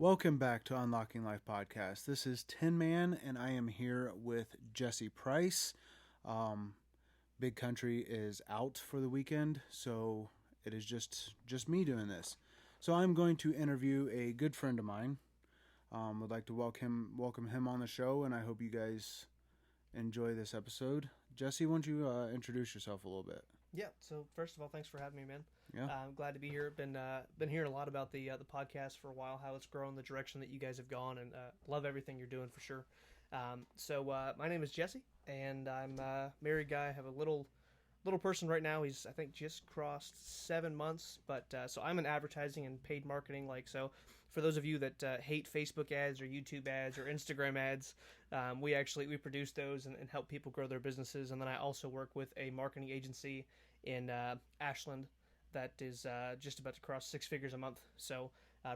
Welcome back to Unlocking Life Podcast. This is Tin Man, and I am here with Jesse Price. Big Country is out for the weekend, so it is just me doing this. So I'm going to interview a good friend of mine. Would like to welcome him on the show, and I hope you guys enjoy this episode. Jesse, why don't you introduce yourself a little bit? Yeah. So first of all, thanks for having me, man. Yeah. I'm glad to be here. Been hearing a lot about the podcast for a while, how it's grown, the direction that you guys have gone, and love everything you're doing for sure. So my name is Jesse, and I'm a married guy. I have a little person right now. He's, I think, just crossed 7 months. But so I'm in advertising and paid marketing. So for those of you that hate Facebook ads or YouTube ads or Instagram ads, we produce those and help people grow their businesses. And then I also work with a marketing agency in Ashland that is just about to cross 6 figures a month. So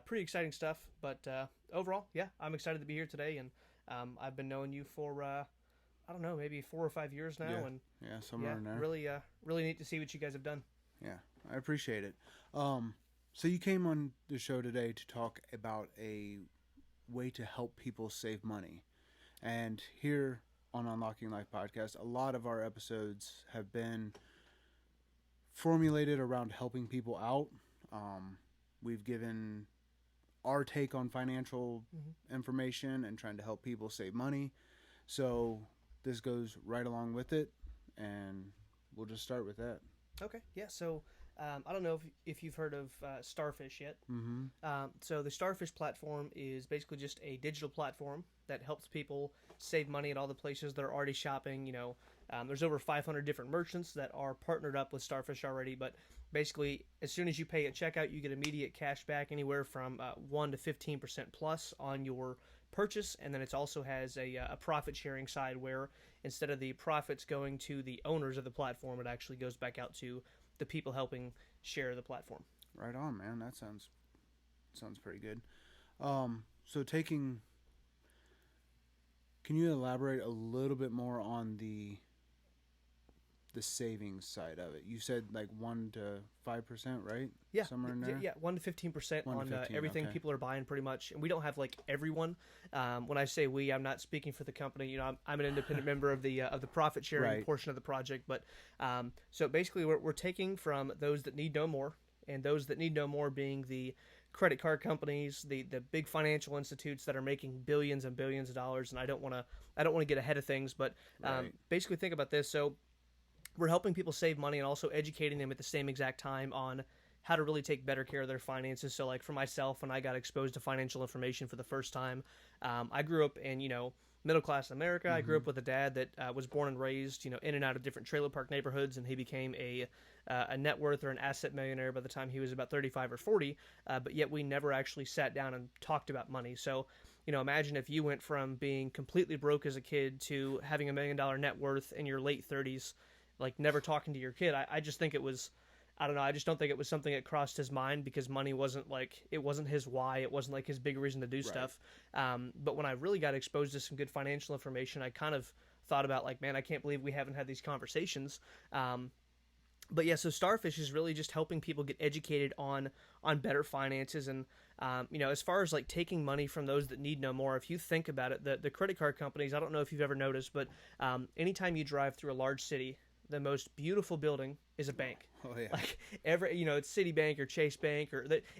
pretty exciting stuff. But overall, yeah, I'm excited to be here today. And I've been knowing you for I don't know, maybe 4 or 5 years now, somewhere in there. Really neat to see what you guys have done. Yeah, I appreciate it. So you came on the show today to talk about a way to help people save money, and here on Unlocking Life Podcast, a lot of our episodes have been formulated around helping people out. We've given our take on financial information and trying to help people save money. So this goes right along with it, and we'll just start with that. Okay, yeah. So I don't know if you've heard of StarFish yet. Mm-hmm. So the StarFish platform is basically just a digital platform that helps people save money at all the places that are already shopping. There's over 500 different merchants that are partnered up with StarFish already, but basically as soon as you pay at checkout, you get immediate cash back, anywhere from 1 to 15% plus on your purchase. And then it also has a profit sharing side where instead of the profits going to the owners of the platform, it actually goes back out to the people helping share the platform. Right on, man. That sounds pretty good. Can you elaborate a little bit more on the savings side of it? You said like 1 to 5%, right? Yeah, somewhere in there. Yeah, 1 to 15% on 15, everything okay. people are buying, pretty much. And we don't have like everyone. When I say we, I'm not speaking for the company. I'm an independent member of the profit sharing Right. portion of the project. But so basically, we're taking from those that need no more, and those that need no more being the credit card companies, the big financial institutes that are making billions and billions of dollars. And I don't want to get ahead of things, but Right. basically think about this. So we're helping people save money and also educating them at the same exact time on how to really take better care of their finances. So like for myself, when I got exposed to financial information for the first time, I grew up in, middle class America. I grew up with a dad that was born and raised, in and out of different trailer park neighborhoods, and he became a net worth or an asset millionaire by the time he was about 35 or 40. But yet we never actually sat down and talked about money. So, imagine if you went from being completely broke as a kid to having $1 million net worth in your late 30s, like never talking to your kid. I just think it was, I don't know, I just don't think it was something that crossed his mind, because money wasn't it wasn't his why, it wasn't like his big reason to do stuff. But when I really got exposed to some good financial information, I kind of thought about like, man, I can't believe we haven't had these conversations. But yeah, so StarFish is really just helping people get educated on better finances. And, as far as like taking money from those that need no more, if you think about it, the credit card companies, I don't know if you've ever noticed, but anytime you drive through a large city, the most beautiful building is a bank. Oh yeah. Like it's Citibank or Chase Bank,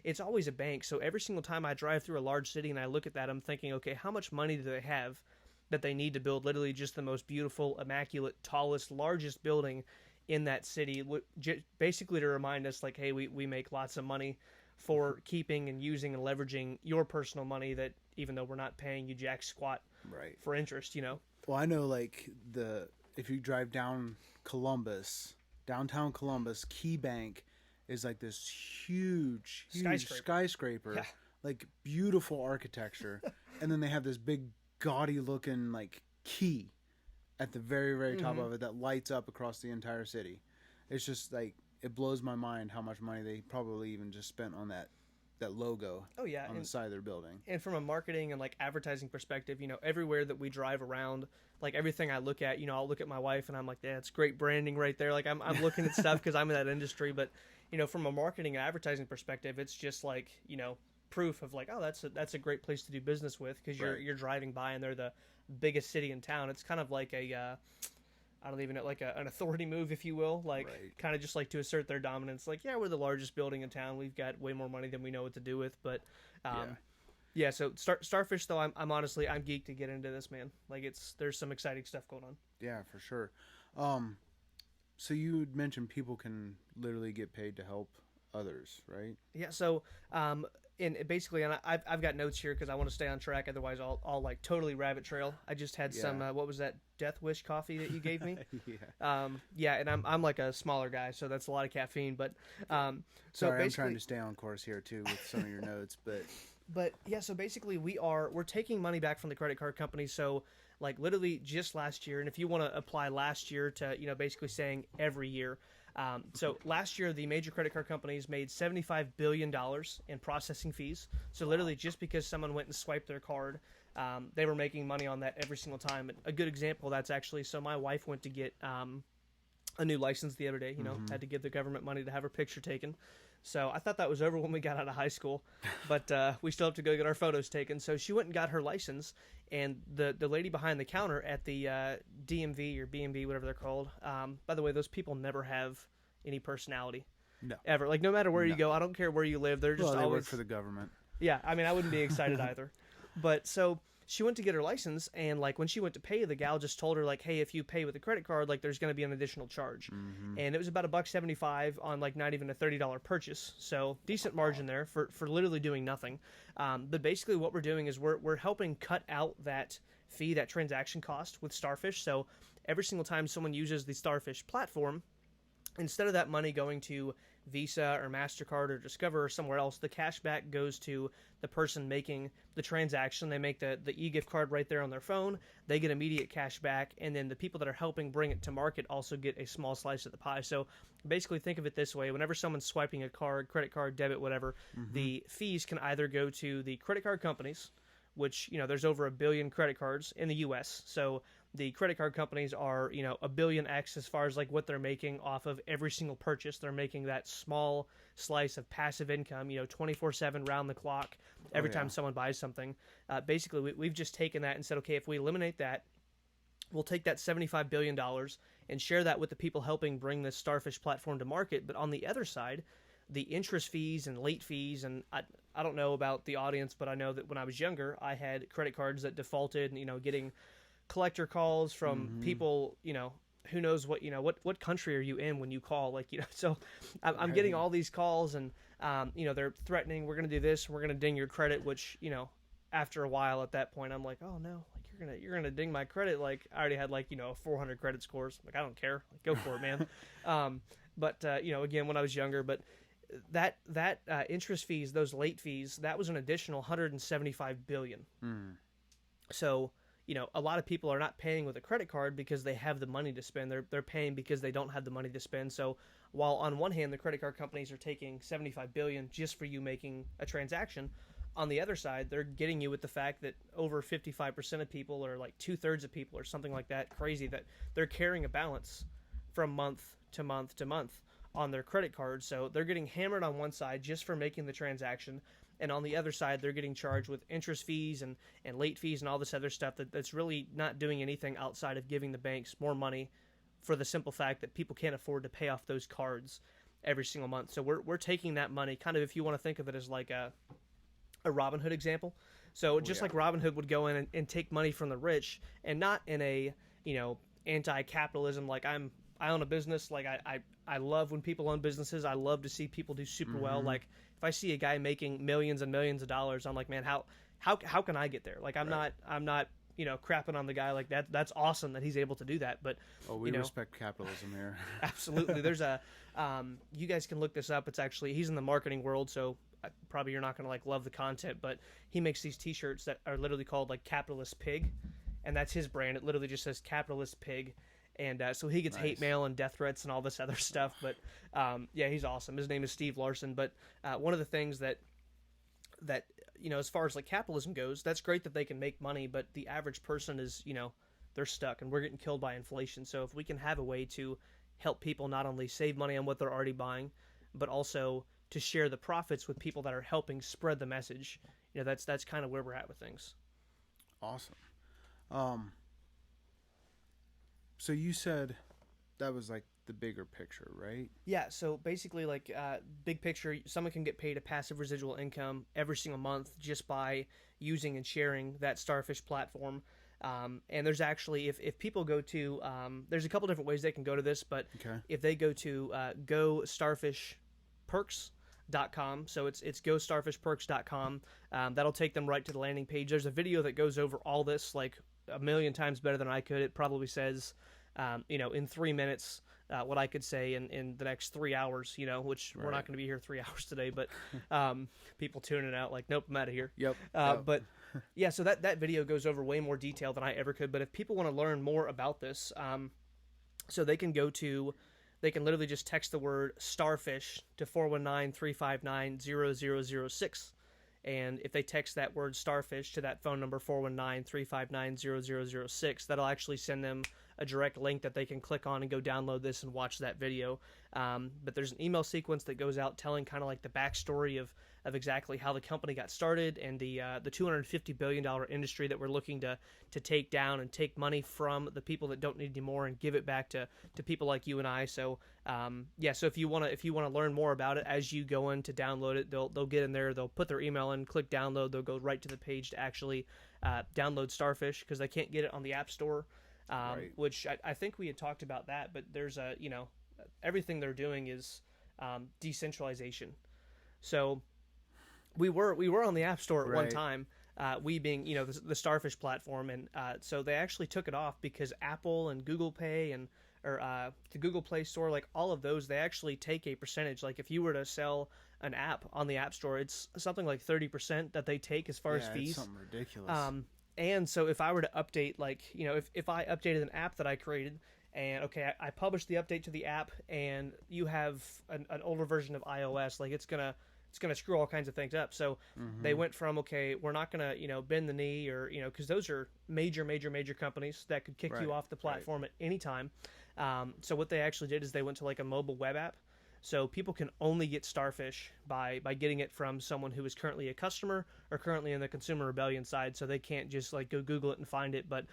it's always a bank. So every single time I drive through a large city and I look at that, I'm thinking, okay, how much money do they have that they need to build literally just the most beautiful, immaculate, tallest, largest building in that city, basically to remind us like, hey, we make lots of money for keeping and using and leveraging your personal money, that even though we're not paying you jack squat Right. for interest, Well, I know like if you drive downtown Columbus, Key Bank is like this huge skyscraper, Yeah. like beautiful architecture, and then they have this big gaudy looking like key at the very, very top of it that lights up across the entire city. It's just like, it blows my mind how much money they probably even just spent on that logo. Oh yeah, on the side of their building. And from a marketing and like advertising perspective, everywhere that we drive around, like everything I look at, I'll look at my wife and I'm like, yeah, it's great branding right there. Like I'm looking at stuff because I'm in that industry. But, from a marketing and advertising perspective, it's just like, proof of like, oh, that's a great place to do business with, because you're driving by and they're the biggest city in town. It's kind of like a I don't even know, like an authority move, if you will, like kind of just like to assert their dominance. Like, yeah, we're the largest building in town. We've got way more money than we know what to do with. But yeah. So StarFish, though, I'm honestly I'm geeked to get into this, man. Like there's some exciting stuff going on. Yeah, for sure. So you mentioned people can literally get paid to help others, right? Yeah. So and basically, and I've got notes here because I want to stay on track. Otherwise, I'll like totally rabbit trail. I just had some what was that Death Wish coffee that you gave me? Yeah. And I'm like a smaller guy, so that's a lot of caffeine. But so sorry, I'm trying to stay on course here too with some of your notes, but yeah. So basically, we're taking money back from the credit card companies. So like literally just last year, and if you want to apply last year to basically saying every year. So last year, the major credit card companies made $75 billion in processing fees. So literally just because someone went and swiped their card, they were making money on that every single time. And a good example of that's actually, so my wife went to get a new license the other day, had to give the government money to have her picture taken. So I thought that was over when we got out of high school, but we still have to go get our photos taken. So she went and got her license, and the lady behind the counter at the DMV or BMV, whatever they're called. By the way, those people never have any personality. No. Ever. Like, no matter where you go, I don't care where you live, they're just they always... work for the government. Yeah, I mean, I wouldn't be excited either. But so she went to get her license, and like when she went to pay, the gal just told her like, hey, if you pay with a credit card, like there's going to be an additional charge. And it was about $1.75 on like not even a $30 purchase. So decent margin there for literally doing nothing. But basically what we're doing is we're helping cut out that fee, that transaction cost with StarFish. So every single time someone uses the StarFish platform, instead of that money going to Visa or MasterCard or Discover or somewhere else, the cash back goes to the person making the transaction. They make the e-gift card right there on their phone. They get immediate cash back, and then the people that are helping bring it to market also get a small slice of the pie. So basically think of it this way. Whenever someone's swiping a card, credit card, debit, whatever, the fees can either go to the credit card companies, which, there's over 1 billion credit cards in the U.S., so the credit card companies are, 1 billion X as far as like what they're making off of every single purchase. They're making that small slice of passive income, 24/7 round the clock every time someone buys something. Basically, we've just taken that and said, okay, if we eliminate that, we'll take that $75 billion and share that with the people helping bring this StarFish platform to market. But on the other side, the interest fees and late fees, and I don't know about the audience, but I know that when I was younger, I had credit cards that defaulted and, getting collector calls from people, who knows what country are you in when you call, so I'm getting all these calls, and they're threatening, we're going to do this, we're going to ding your credit, which after a while at that point I'm like, oh no, like you're gonna ding my credit. Like I already had 400 credit scores. Like I don't care, like, go for it, man. But again, when I was younger, but that interest fees, those late fees, that was an additional 175 billion. So a lot of people are not paying with a credit card because they have the money to spend. They're paying because they don't have the money to spend. So while on one hand the credit card companies are taking 75 billion just for you making a transaction, on the other side they're getting you with the fact that over 55% of people, or like 2/3 of people or something like that, crazy, that they're carrying a balance from month to month to month on their credit card. So they're getting hammered on one side just for making the transaction, and on the other side they're getting charged with interest fees and late fees and all this other stuff that's really not doing anything outside of giving the banks more money, for the simple fact that people can't afford to pay off those cards every single month. So we're taking that money, kind of, if you want to think of it as like a Robinhood example. So like Robinhood would go in and take money from the rich, and not in a anti-capitalism, like I own a business, like I love when people own businesses. I love to see people do super well. Like if I see a guy making millions and millions of dollars, I'm like, man, how can I get there? Like I'm not crapping on the guy like that. That's awesome that he's able to do that. But we respect capitalism here. Absolutely. There's a you guys can look this up. It's actually, he's in the marketing world, so probably you're not going to like love the content, but he makes these t-shirts that are literally called like Capitalist Pig, and that's his brand. It literally just says Capitalist Pig. And so he gets hate mail and death threats and all this other stuff. But yeah, he's awesome. His name is Steve Larson. But one of the things that as far as like capitalism goes, that's great that they can make money, but the average person is, they're stuck, and we're getting killed by inflation. So if we can have a way to help people not only save money on what they're already buying, but also to share the profits with people that are helping spread the message. That's kind of where we're at with things. Awesome. So you said that was like the bigger picture, right? Yeah, so basically, like, big picture, someone can get paid a passive residual income every single month just by using and sharing that StarFish platform. And there's actually, if people go to, there's a couple different ways they can go to this, but Okay. if they go to GoStarFishPerks.com, so it's GoStarFishPerks.com, that'll take them right to the landing page. There's a video that goes over all this like a million times better than I could. It probably says, in 3 minutes, what I could say in the next 3 hours, which we're not going to be here 3 hours today, but people tuning out like, nope, I'm out of here. Yep. But yeah, so that video goes over way more detail than I ever could. But if people want to learn more about this, so they can literally just text the word StarFish to 419-359-0006. And if they text that word StarFish to that phone number, 419-359-0006, that'll actually send them a direct link that they can click on and go download this and watch that video. But there's an email sequence that goes out telling kind of like the backstory of exactly how the company got started and the $250 billion industry that we're looking to take down and take money from the people that don't need anymore and give it back to people like you and I. So so if you want to learn more about it, as you go in to download it, they'll get in there, they'll put their email in, click download, they'll go right to the page to actually download StarFish, because they can't get it on the App Store. Right. Which I think we had talked about that, but there's everything they're doing is decentralization. So we were on the App Store at one time, we being the StarFish platform, and so they actually took it off because Apple and Google Pay and the Google Play Store, like all of those, they actually take a percentage. Like if you were to sell an app on the App Store, it's something like 30% that they take as far as fees. It's something ridiculous. And so if I were to update, like, if I updated an app that I created, and I published the update to the app, and you have an older version of iOS, like it's gonna screw all kinds of things up. So they went from, we're not gonna bend the knee, or because those are major companies that could kick you off the platform at any time. So what they actually did is they went to like a mobile web app. So people can only get StarFish by getting it from someone who is currently a customer or currently in the Consumer Rebellion side. So they can't just like go Google it and find it. But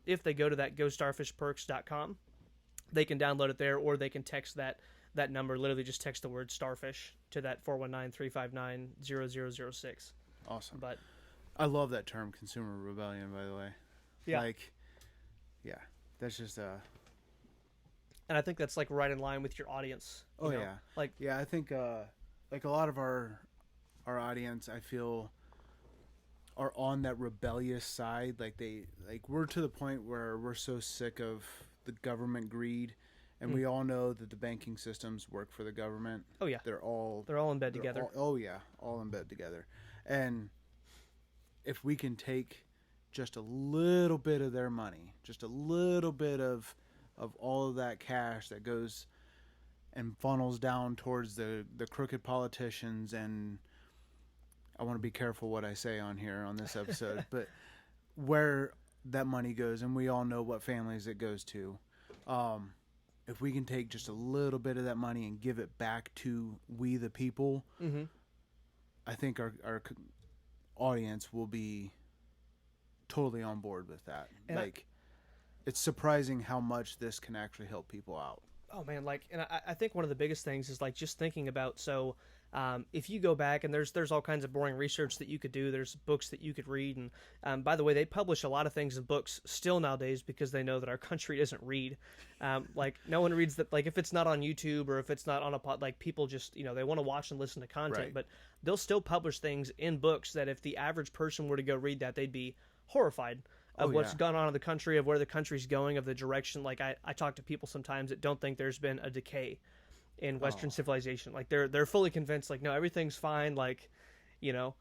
if they go to that GoStarFishPerks.com, they can download it there, or they can text that number. Literally just text the word StarFish to that 419-359-0006. Awesome. But I love that term, Consumer Rebellion, by the way. Yeah. That's just and I think that's like right in line with your audience. Oh, you know? yeah. Like, I think like a lot of our audience, I feel, are on that rebellious side. Like we're to the point where we're so sick of the government greed, and we all know that the banking systems work for the government. Oh yeah, they're all in bed together. All in bed together. And if we can take just a little bit of their money, just a little bit of all of that cash that goes and funnels down towards the crooked politicians, and I want to be careful what I say on here on this episode, but where that money goes, and we all know what families it goes to. If we can take just a little bit of that money and give it back to we the people, I think our audience will be totally on board with that. And it's surprising how much this can actually help people out. Oh man, and I think one of the biggest things is like just thinking about, so if you go back, and there's all kinds of boring research that you could do, there's books that you could read, and by the way, they publish a lot of things in books still nowadays because they know that our country doesn't read. Like no one reads that, like if it's not on YouTube or if it's not on a pod, like people just they want to watch and listen to content, but they'll still publish things in books that if the average person were to go read that, they'd be horrified of what's gone on in the country, of where the country's going, of the direction. Like I talk to people sometimes that don't think there's been a decay in Western civilization. Like they're fully convinced, like, no, everything's fine. Like, yeah.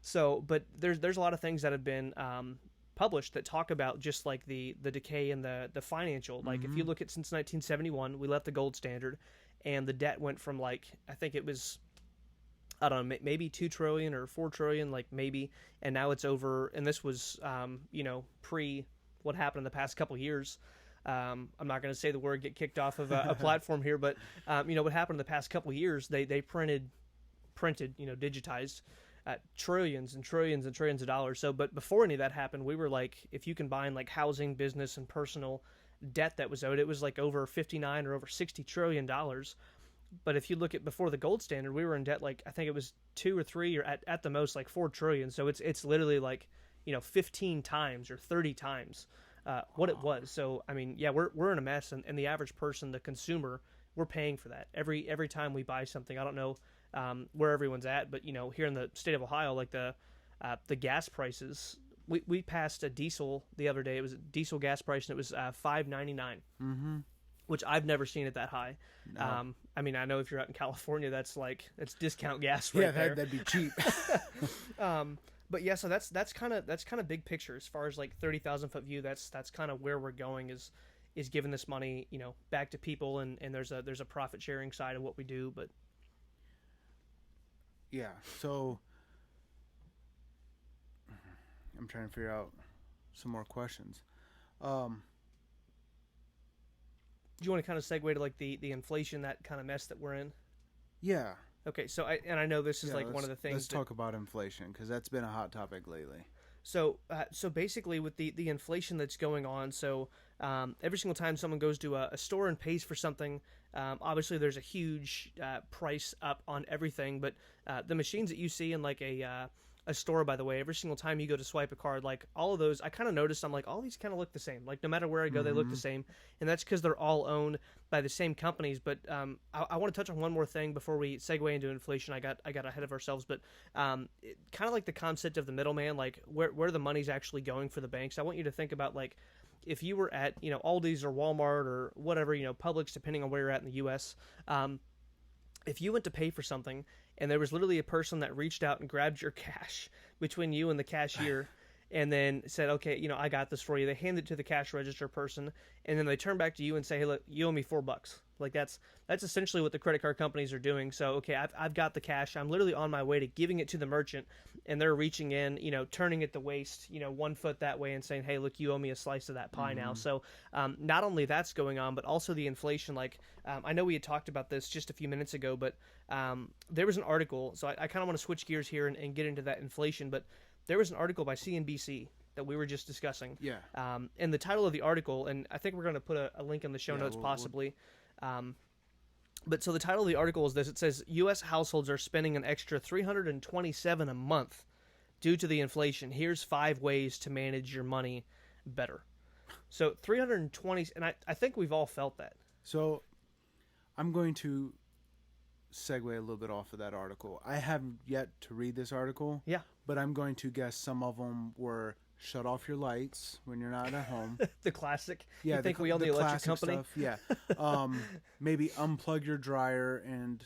So, but there's a lot of things that have been published that talk about just like the decay and the financial. Like if you look at since 1971, we left the gold standard, and the debt went from like, I think it was, I don't know, maybe 2 trillion or 4 trillion, like maybe, and now it's over. And this was, pre what happened in the past couple years. I'm not going to say the word, get kicked off of a platform here, but what happened in the past couple of years, they printed, digitized trillions and trillions and trillions of dollars. So, but before any of that happened, we were like, if you combine like housing, business, and personal debt that was owed, it was like over 59 or over 60 trillion dollars. But if you look at before the gold standard, we were in debt like I think it was 2 or 3 or at the most like 4 trillion. So it's literally like 15 times or 30 times what it was. So I mean, yeah, we're in a mess, and the average person, the consumer, we're paying for that every time we buy something. I don't know where everyone's at, but here in the state of Ohio, like the gas prices, we passed a diesel the other day. It was a diesel gas price, and it was $5.99. Mm-hmm. Which I've never seen it that high. No. I mean, I know if you're out in California, that's discount gas right yeah, there. that'd be cheap. But yeah, so that's kind of big picture as far as like 30,000 foot view. That's kind of where we're going is giving this money back to people, and there's a profit sharing side of what we do. But yeah, so I'm trying to figure out some more questions. Do you want to kind of segue to like the inflation, that kind of mess that we're in? Yeah. Okay, so I know this is like one of the things. Let's talk about inflation, because that's been a hot topic lately. So basically with the inflation that's going on, so every single time someone goes to a store and pays for something, obviously there's a huge price up on everything. But the machines that you see in like a store, by the way, every single time you go to swipe a card, like all of those, I kind of noticed, I'm like, all these kind of look the same. Like no matter where I go, they look the same. And that's because they're all owned by the same companies. But I want to touch on one more thing before we segue into inflation. I got ahead of ourselves, but kind of like the concept of the middleman, like where the money's actually going for the banks. I want you to think about like if you were at, Aldi's or Walmart or whatever, Publix, depending on where you're at in the U.S., if you went to pay for something and there was literally a person that reached out and grabbed your cash between you and the cashier and then said, okay, I got this for you. They hand it to the cash register person, and then they turn back to you and say, hey, look, you owe me $4. Like that's essentially what the credit card companies are doing. So, okay, I've got the cash. I'm literally on my way to giving it to the merchant, and they're reaching in, turning it the waist, 1 foot that way and saying, hey, look, you owe me a slice of that pie now. So not only that's going on, but also the inflation. Like I know we had talked about this just a few minutes ago, but there was an article. So I kind of want to switch gears here and get into that inflation. But there was an article by CNBC that we were just discussing. Yeah. And the title of the article, and I think we're going to put a link in the show notes possibly. But so the title of the article is this. It says, U.S. households are spending an extra $327 a month due to the inflation. Here's 5 ways to manage your money better. So 320, and I think we've all felt that. So I'm going to segue a little bit off of that article. I haven't yet to read this article. Yeah. But I'm going to guess some of them were shut off your lights when you're not at home. The classic. Yeah, you think we own the electric company? Stuff. Yeah. Maybe unplug your dryer and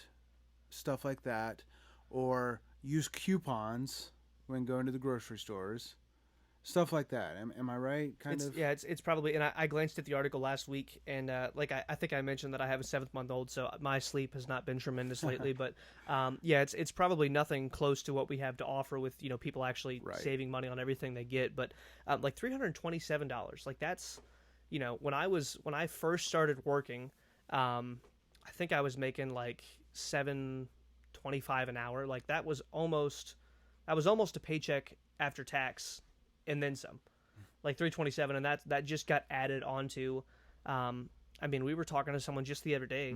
stuff like that, or use coupons when going to the grocery stores. Stuff like that. Am I right? Yeah, it's probably, and I glanced at the article last week, and I think I mentioned that I have a 7-month-old, so my sleep has not been tremendous lately. But yeah, it's probably nothing close to what we have to offer with people actually saving money on everything they get. But like $327, like that's when I first started working, I think I was making like $7.25 an hour. Like that was almost a paycheck after tax. And then some, like 327, and that just got added onto. We were talking to someone just the other day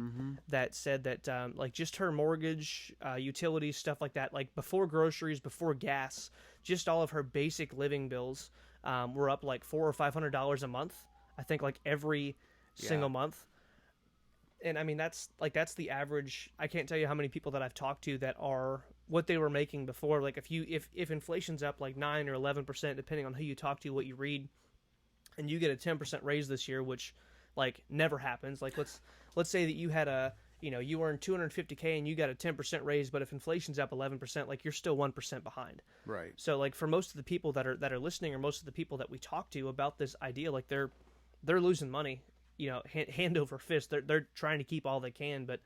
that said that like just her mortgage, utilities, stuff like that, like before groceries, before gas, just all of her basic living bills were up like $400 or $500 a month. I think like every single month. And I mean that's the average. I can't tell you how many people that I've talked to that are what they were making before. Like if inflation's up like 9 or 11%, depending on who you talk to, what you read, and you get a 10% raise this year, which like never happens. Like let's say that you had you earned $250K and you got a 10% raise, but if inflation's up 11%, like you're still 1% behind. Right. So like for most of the people that are listening, or most of the people that we talk to about this idea, like they're losing money. Hand over fist. They're trying to keep all they can, but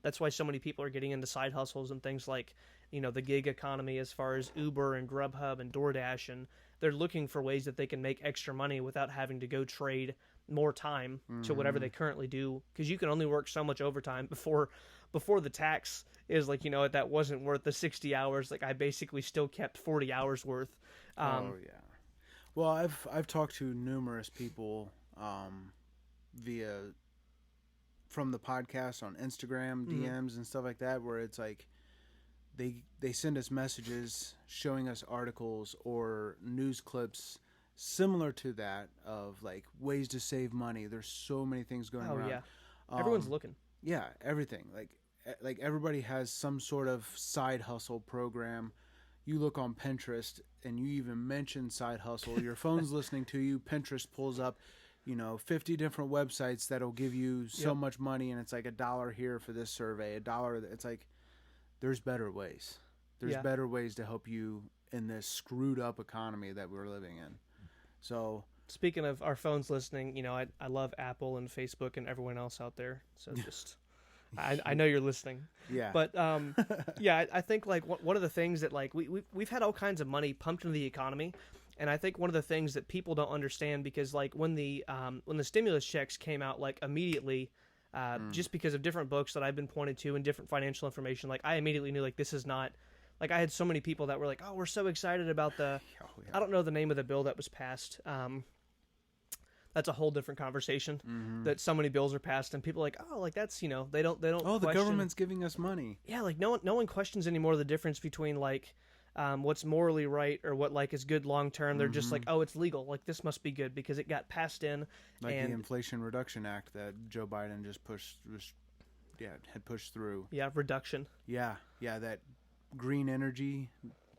that's why so many people are getting into side hustles and things like, the gig economy as far as Uber and Grubhub and DoorDash, and they're looking for ways that they can make extra money without having to go trade more time to whatever they currently do, because you can only work so much overtime before the tax is like, that wasn't worth the 60 hours. Like I basically still kept 40 hours worth. Oh yeah. Well, I've talked to numerous people via from the podcast on Instagram DMs and stuff like that, where it's like they send us messages showing us articles or news clips similar to that of like ways to save money. There's so many things going around. Yeah, everyone's looking. Yeah, everything. Like everybody has some sort of side hustle program. You look on Pinterest and you even mention side hustle. Your phone's listening to you. Pinterest pulls up, 50 different websites that'll give you so much money, and it's like $1 here for this survey, $1. It's like there's better ways. There's better ways to help you in this screwed up economy that we're living in. So speaking of our phones listening, I love Apple and Facebook and everyone else out there. So just I know you're listening. Yeah. But I think like one of the things that like we've had all kinds of money pumped into the economy, and I think one of the things that people don't understand, because like when the stimulus checks came out, like immediately, just because of different books that I've been pointed to and different financial information, like I immediately knew like this is not. Like I had so many people that were like, "Oh, we're so excited about the." I don't know the name of the bill that was passed. That's a whole different conversation. That so many bills are passed, and people are like, "Oh, like that's they don't." Oh, the government's giving us money. Yeah, like no one questions anymore the difference between like what's morally right or what like is good long term. They're just like, "Oh, it's legal. Like this must be good because it got passed in." Like the Inflation Reduction Act that Joe Biden just had pushed through. Yeah, reduction. Yeah, that green energy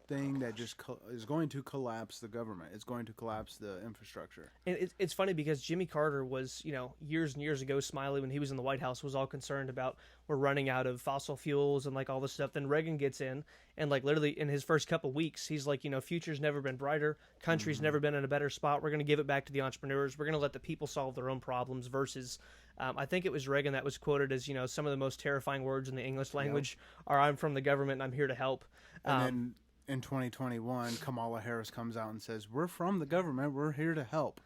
thing that just is going to collapse the government. It's going to collapse the infrastructure. And it's funny because Jimmy Carter was, years and years ago, Smiley, when he was in the White House, was all concerned about we're running out of fossil fuels and like all this stuff. Then Reagan gets in, and like literally in his first couple weeks, he's like, future's never been brighter. Country's never been in a better spot. We're going to give it back to the entrepreneurs. We're going to let the people solve their own problems versus... I think it was Reagan that was quoted as, some of the most terrifying words in the English language are "I'm from the government and I'm here to help." And then in 2021, Kamala Harris comes out and says, "We're from the government. We're here to help."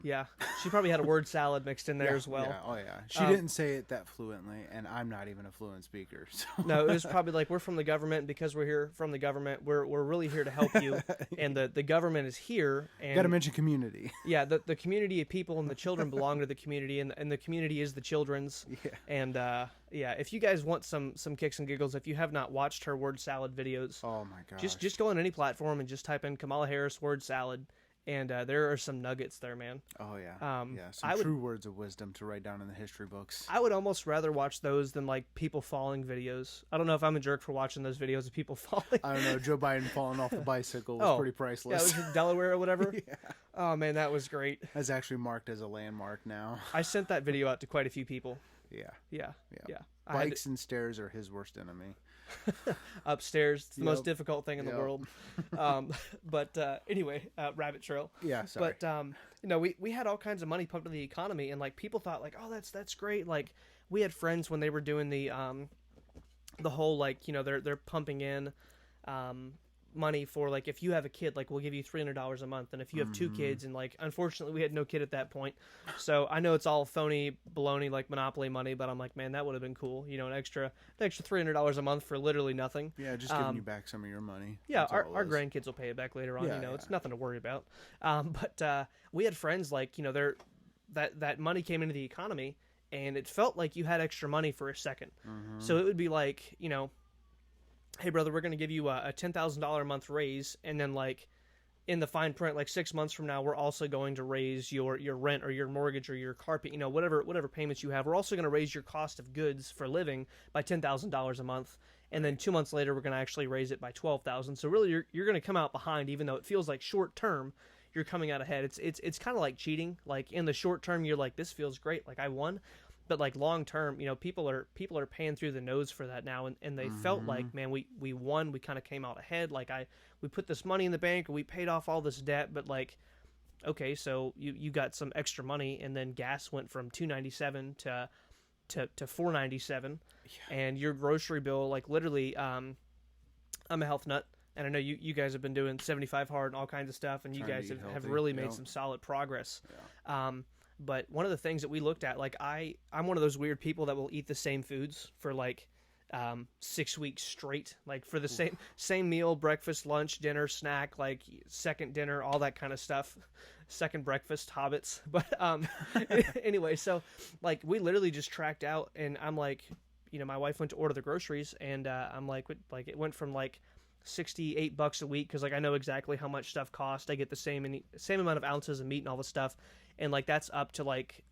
Yeah, she probably had a word salad mixed in there as well. Yeah, oh yeah. She didn't say it that fluently, and I'm not even a fluent speaker. So. No, it was probably like, "We're from the government, and because we're here from the government, we're really here to help you, and the government is here." And got to mention community. Yeah, the community of people and the children belong to the community, and the community is the children's. Yeah. And if you guys want some kicks and giggles, if you have not watched her word salad videos, oh my gosh, just go on any platform and just type in Kamala Harris word salad. And there are some nuggets there, man. Oh, yeah. Some true words of wisdom to write down in the history books. I would almost rather watch those than, like, people falling videos. I don't know if I'm a jerk for watching those videos of people falling. I don't know. Joe Biden falling off the bicycle was pretty priceless. Yeah, it was in Delaware or whatever. Yeah. Oh, man, that was great. That's actually marked as a landmark now. I sent that video out to quite a few people. Yeah. Yeah. Bikes and stairs are his worst enemy. Upstairs, it's the most difficult thing in the world. Anyway, rabbit trail. Yeah, sorry. But we had all kinds of money pumped into the economy, and like people thought like, oh, that's great. Like we had friends when they were doing the whole like they're pumping in money for like if you have a kid, like we'll give you $300 a month, and if you have two kids, and like unfortunately we had no kid at that point, so I know it's all phony baloney like Monopoly money, but I'm like, man, that would have been cool, an extra $300 a month for literally nothing. Yeah, just giving you back some of your money. Yeah, our grandkids will pay it back later on. It's nothing to worry about. But we had friends like that money came into the economy, and it felt like you had extra money for a second. So it would be like hey brother, we're going to give you a $10,000 a month raise, and then like in the fine print, like 6 months from now, we're also going to raise your rent or your mortgage or your carpet, whatever payments you have. We're also going to raise your cost of goods for living by $10,000 a month, and then 2 months later, we're going to actually raise it by $12,000. So really, you're going to come out behind, even though it feels like short term, you're coming out ahead. It's kind of like cheating. Like in the short term, you're like, this feels great, like I won. But like long term, people are paying through the nose for that now, and they felt like, man, we won, we kind of came out ahead. Like we put this money in the bank, we paid off all this debt, but like, okay, so you got some extra money, and then gas went from $2.97 to $4.97, and your grocery bill, like literally, I'm a health nut. And I know you guys have been doing 75 hard and all kinds of stuff, and you Trying to guys eat have healthy. really made Yep. some solid progress. Yeah. But one of the things that we looked at, like I'm one of those weird people that will eat the same foods for like 6 weeks straight, like for the same meal, breakfast, lunch, dinner, snack, like second dinner, all that kind of stuff. Second breakfast, hobbits. But anyway, so like we literally just tracked out, and I'm like, my wife went to order the groceries, and I'm like it went from like $68 a week, because like I know exactly how much stuff costs. I get the same amount of ounces of meat and all the stuff, and like that's up to like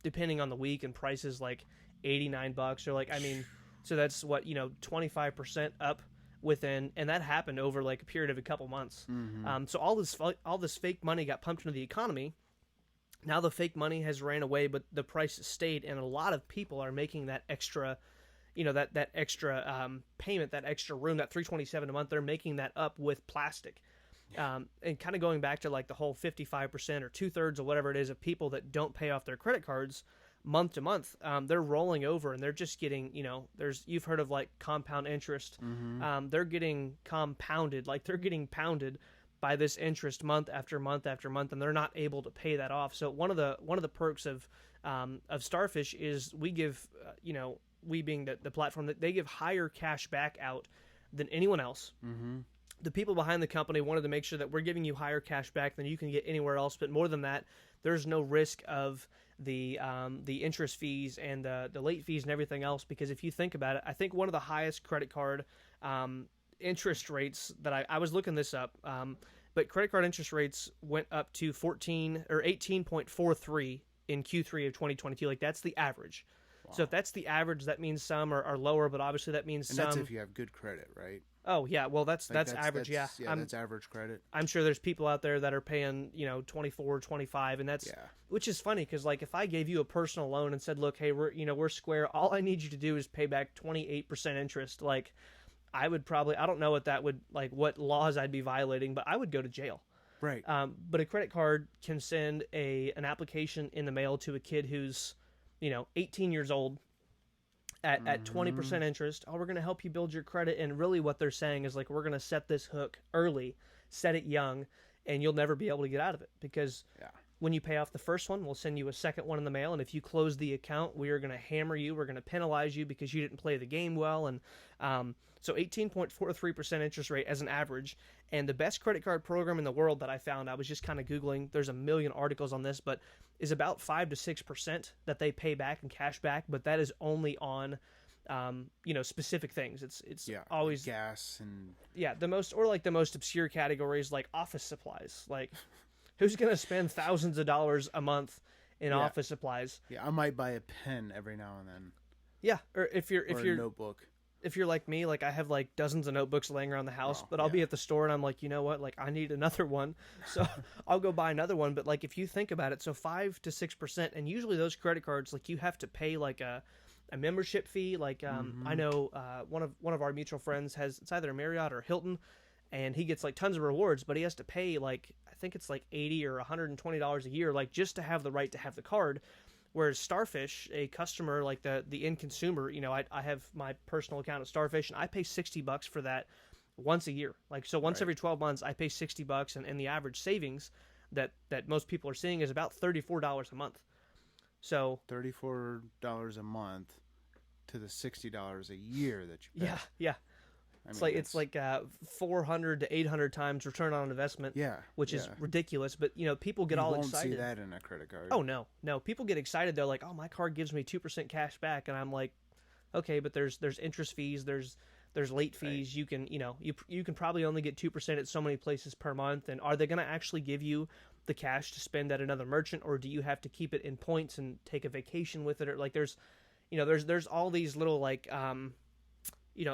depending on the week and prices, like $89, or like, I mean, so that's what 25% up within, and that happened over like a period of a couple months. Mm-hmm. So all this fake money got pumped into the economy. Now the fake money has ran away, but the price has stayed, and a lot of people are making that extra that extra payment, that extra room, that $327 a month. They're making that up with plastic. And kind of going back to like the whole 55% or 2/3 or whatever it is of people that don't pay off their credit cards month to month, they're rolling over, and they're just getting, you've heard of like compound interest. Mm-hmm. They're getting compounded, like they're getting pounded by this interest month after month after month, and they're not able to pay that off. So one of the perks of StarFish is we give, we being the platform, that they give higher cash back out than anyone else. Mm-hmm. The people behind the company wanted to make sure that we're giving you higher cash back than you can get anywhere else. But more than that, there's no risk of the interest fees and the late fees and everything else. Because if you think about it, I think one of the highest credit card interest rates that I was looking this up, but credit card interest rates went up to 18.43 in Q3 of 2022. Like that's the average. Wow. So if that's the average, that means some are lower, but obviously that means and some. that's if you have good credit, right? Oh yeah, well that's average. That's, yeah, that's average credit. I'm sure there's people out there that are paying 24, 25, and that's which is funny, because like if I gave you a personal loan and said, look, hey, we're square, all I need you to do is pay back 28% interest, like I would probably, I don't know what that would, like what laws I'd be violating, but I would go to jail. Right. But a credit card can send an application in the mail to a kid who's 18 years old at 20% interest. Oh, we're going to help you build your credit. And really what they're saying is like, we're going to set this hook early, set it young, and you'll never be able to get out of it, because when you pay off the first one, we'll send you a second one in the mail. And if you close the account, we are going to hammer you. We're going to penalize you because you didn't play the game well. And so 18.43% interest rate as an average. And the best credit card program in the world that I found, I was just kind of Googling, there's a million articles on this, but is about 5 to 6% that they pay back and cash back. But that is only on, specific things. It's always gas and the most obscure categories, like office supplies. Like who's going to spend thousands of dollars a month in office supplies? Yeah, I might buy a pen every now and then. Yeah, or if you're a notebook. If you're like me, like I have like dozens of notebooks laying around the house, but I'll be at the store and I'm like, you know what? Like I need another one. So I'll go buy another one. But like if you think about it, so 5 to 6%, and usually those credit cards, like you have to pay like a membership fee. Like I know one of our mutual friends it's either a Marriott or Hilton, and he gets like tons of rewards, but he has to pay like, I think it's like $80 or $120 a year, like just to have the right to have the card. Whereas StarFish, a customer, like the end consumer, I have my personal account at StarFish, and I pay $60 for that once a year. Like, so once every 12 months, I pay $60, and the average savings that most people are seeing is about $34 a month. So $34 a month to the $60 a year that you pay. Yeah. It's like 400 to 800 times return on investment. Which is ridiculous. But people get all excited. You won't see that in a credit card. Oh no. People get excited. They're like, oh, my card gives me 2% cash back, and I'm like, okay, but there's interest fees, there's late fees. Right. You can you can probably only get 2% at so many places per month. And are they going to actually give you the cash to spend at another merchant, or do you have to keep it in points and take a vacation with it? Or like there's all these little like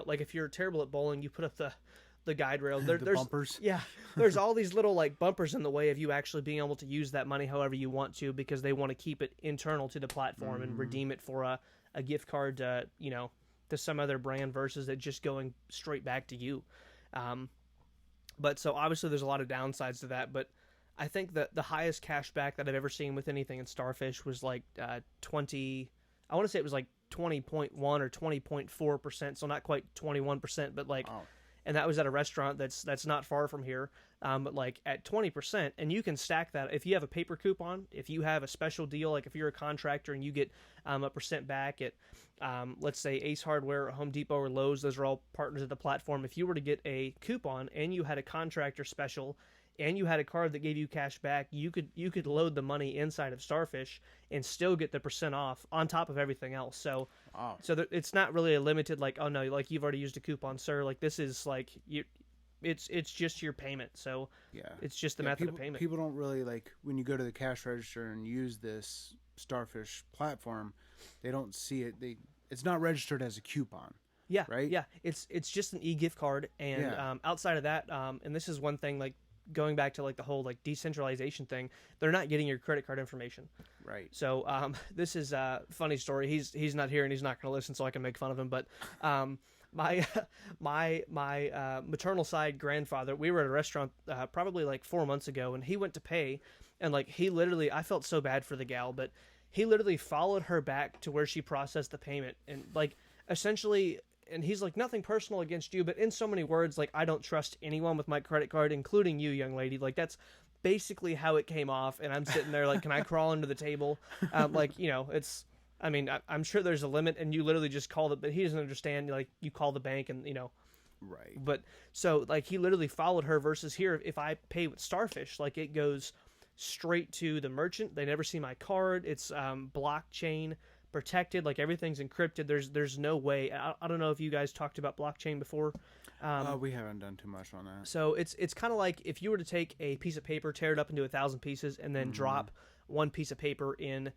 like if you're terrible at bowling, you put up the guide rail. There's bumpers. Yeah, there's all these little like bumpers in the way of you actually being able to use that money however you want to, because they want to keep it internal to the platform and redeem it for a gift card to some other brand versus it just going straight back to you. But so obviously there's a lot of downsides to that. But I think that the highest cash back that I've ever seen with anything in StarFish was like 20. I want to say it was like 20.1 or 20.4%, so not quite 21%, but like, and that was at a restaurant that's not far from here, but like at 20%, and you can stack that if you have a paper coupon, if you have a special deal, like if you're a contractor and you get a percent back at, let's say Ace Hardware, or Home Depot, or Lowe's, those are all partners of the platform. If you were to get a coupon and you had a contractor special, and you had a card that gave you cash back, you could load the money inside of StarFish and still get the percent off on top of everything else. So, Wow. it's not really a limited like, oh no, like you've already used a coupon, sir. Like this is like it's just your payment. So Yeah. it's just the method of payment. People don't really like when you go to the cash register and use this StarFish platform, they don't see it. It's not registered as a coupon. Yeah, right. Yeah, it's just an e-gift card, and outside of that, and this is one thing, like going back to like the whole like decentralization thing, they're not getting your credit card information. Right. So this is a funny story. He's not here and he's not going to listen, so I can make fun of him. But my maternal side grandfather, we were at a restaurant probably like 4 months ago, and he went to pay, and like he literally, I felt so bad for the gal, but he literally followed her back to where she processed the payment, and like essentially. And he's like, nothing personal against you, but in so many words, like, I don't trust anyone with my credit card, including you, young lady. Like, that's basically how it came off. And I'm sitting there like, can I crawl under the table? Like, you know, it's, I mean, I'm sure there's a limit, and you literally just call it, but he doesn't understand. Like, you call the bank and, you know. Right. But so, like, he literally followed her versus here, if I pay with StarFish, like, it goes straight to the merchant. They never see my card. It's blockchain protected, like everything's encrypted. There's no way. I don't know if you guys talked about blockchain before. We haven't done too much on that. So it's kind of like if you were to take a piece of paper, tear it up into 1,000 pieces, and then drop one piece of paper in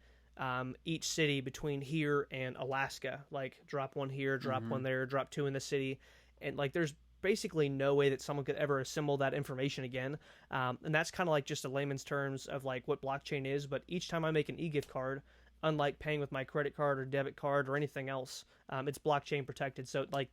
each city between here and Alaska. Like drop one here, drop one there, drop two in the city, and like there's basically no way that someone could ever assemble that information again. And that's kind of like just a layman's terms of like what blockchain is. But each time I make an e-gift card, unlike paying with my credit card or debit card or anything else, it's blockchain protected. So like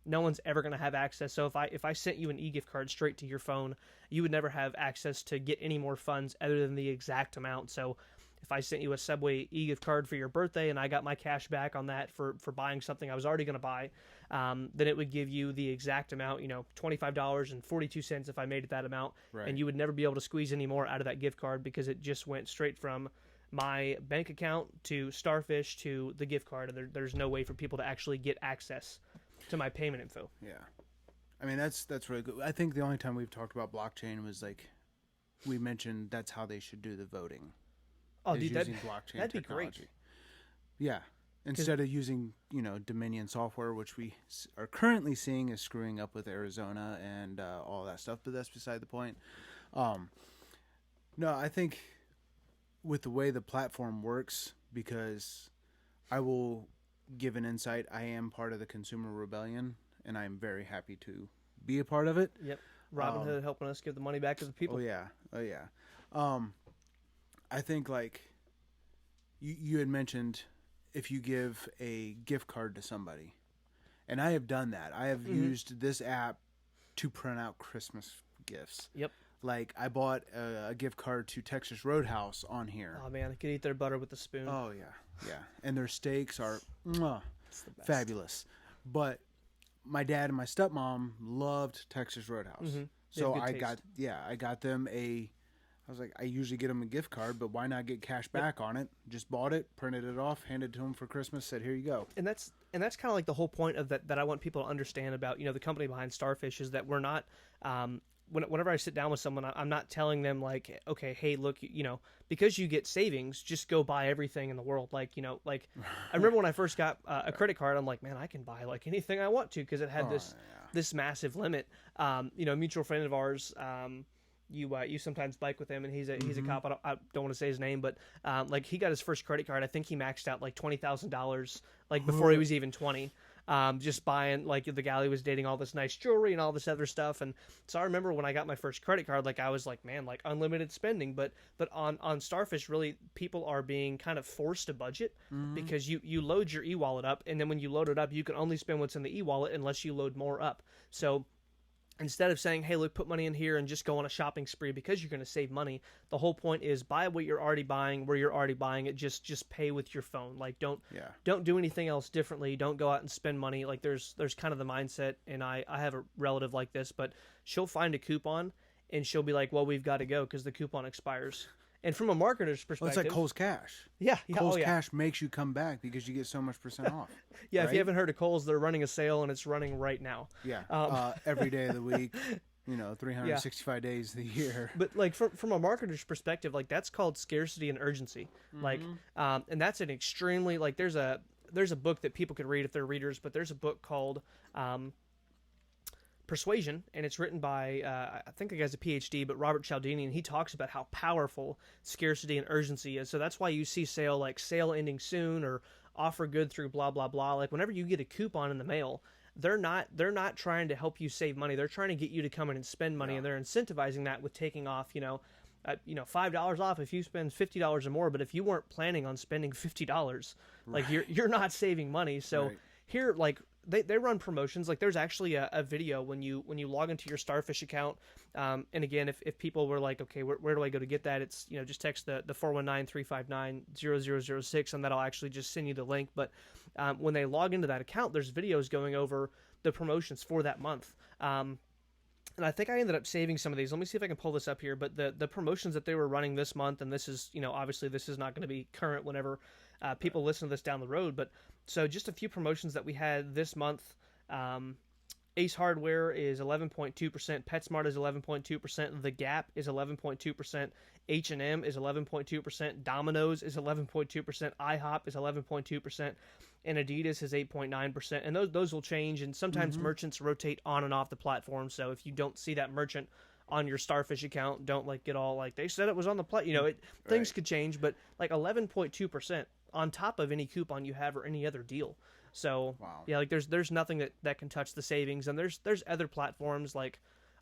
no one's ever going to have access. So if I sent you an e-gift card straight to your phone, you would never have access to get any more funds other than the exact amount. So if I sent you a Subway e-gift card for your birthday and I got my cash back on that for buying something I was already going to buy, then it would give you the exact amount, you know, $25.42 if I made it that amount. Right. And you would never be able to squeeze any more out of that gift card because it just went straight from my bank account to StarFish to the gift card, and there's no way for people to actually get access to my payment info. Yeah, I mean that's really good. I think the only time we've talked about blockchain was like we mentioned that's how they should do the voting. Oh, dude, using blockchain that'd technology. be great. Yeah, instead of using Dominion software, which we are currently seeing is screwing up with Arizona and all that stuff. But that's beside the point. No, I think. With the way the platform works, because I will give an insight. I am part of the Consumer Rebellion, and I'm very happy to be a part of it. Yep, Robinhood helping us give the money back to the people. Oh yeah. I think like you had mentioned, if you give a gift card to somebody, and I have done that. I have used this app to print out Christmas gifts. Yep. Like, I bought a gift card to Texas Roadhouse on here. Oh, man, I could eat their butter with a spoon. Oh, yeah. And their steaks are fabulous. But my dad and my stepmom loved Texas Roadhouse. Mm-hmm. So I got them I was like, I usually get them a gift card, but why not get cash back on it? Just bought it, printed it off, handed it to them for Christmas, said, here you go. And that's kind of like the whole point of that I want people to understand about, the company behind StarFish is that we're not, whenever I sit down with someone, I'm not telling them like, okay, hey, look, because you get savings, just go buy everything in the world. Like, like I remember when I first got a credit card, I'm like, man, I can buy like anything I want to because it had this massive limit. A mutual friend of ours, you sometimes bike with him, and he's a cop. I don't want to say his name, but like he got his first credit card. I think he maxed out like $20,000 like before he was even 20. Just buying, like, the gal he was dating all this nice jewelry and all this other stuff. And so I remember when I got my first credit card, like, I was like, man, like, unlimited spending. But on StarFish, really, people are being kind of forced to budget because you load your e-wallet up, and then when you load it up, you can only spend what's in the e-wallet unless you load more up. So instead of saying, hey, look, put money in here and just go on a shopping spree because you're going to save money, the whole point is buy what you're already buying, where you're already buying it. Just pay with your phone. Like, don't do anything else differently. Don't go out and spend money. Like, there's kind of the mindset, and I have a relative like this, but she'll find a coupon and she'll be like, well, we've got to go because the coupon expires. And from a marketer's perspective, well, it's like Kohl's Cash. Yeah, Kohl's Cash makes you come back because you get so much % off. Yeah, right? If you haven't heard of Kohl's, they're running a sale and it's running right now. Yeah, every day of the week, 365 days of the year. But like from a marketer's perspective, like that's called scarcity and urgency. Like, and that's an extremely like there's a book that people could read if they're readers, but there's a book called Persuasion, and it's written by I think the guy's a PhD, but Robert Cialdini, and he talks about how powerful scarcity and urgency is. So that's why you see sale ending soon or offer good through blah blah blah. Like whenever you get a coupon in the mail, they're not trying to help you save money. They're trying to get you to come in and spend money, and they're incentivizing that with taking off $5 off if you spend $50 or more. But if you weren't planning on spending $50, like you're not saving money. So here, like. They run promotions. Like there's actually a video when you log into your StarFish account. And again, if people were like, okay, where do I go to get that? It's, just text the 419-359-0006 and that'll actually just send you the link. But when they log into that account, there's videos going over the promotions for that month. And I think I ended up saving some of these. Let me see if I can pull this up here. But the promotions that they were running this month, and this is, obviously this is not going to be current whenever people listen to this down the road. But so just a few promotions that we had this month. Ace Hardware is 11.2%. PetSmart is 11.2%. The Gap is 11.2%. H&M is 11.2%. Domino's is 11.2%. IHOP is 11.2%. And Adidas is 8.9%. And those will change. And sometimes merchants rotate on and off the platform. So if you don't see that merchant on your StarFish account, don't get all they said it was on the things could change. But 11.2% on top of any coupon you have or any other deal. So there's nothing that can touch the savings. And there's other platforms like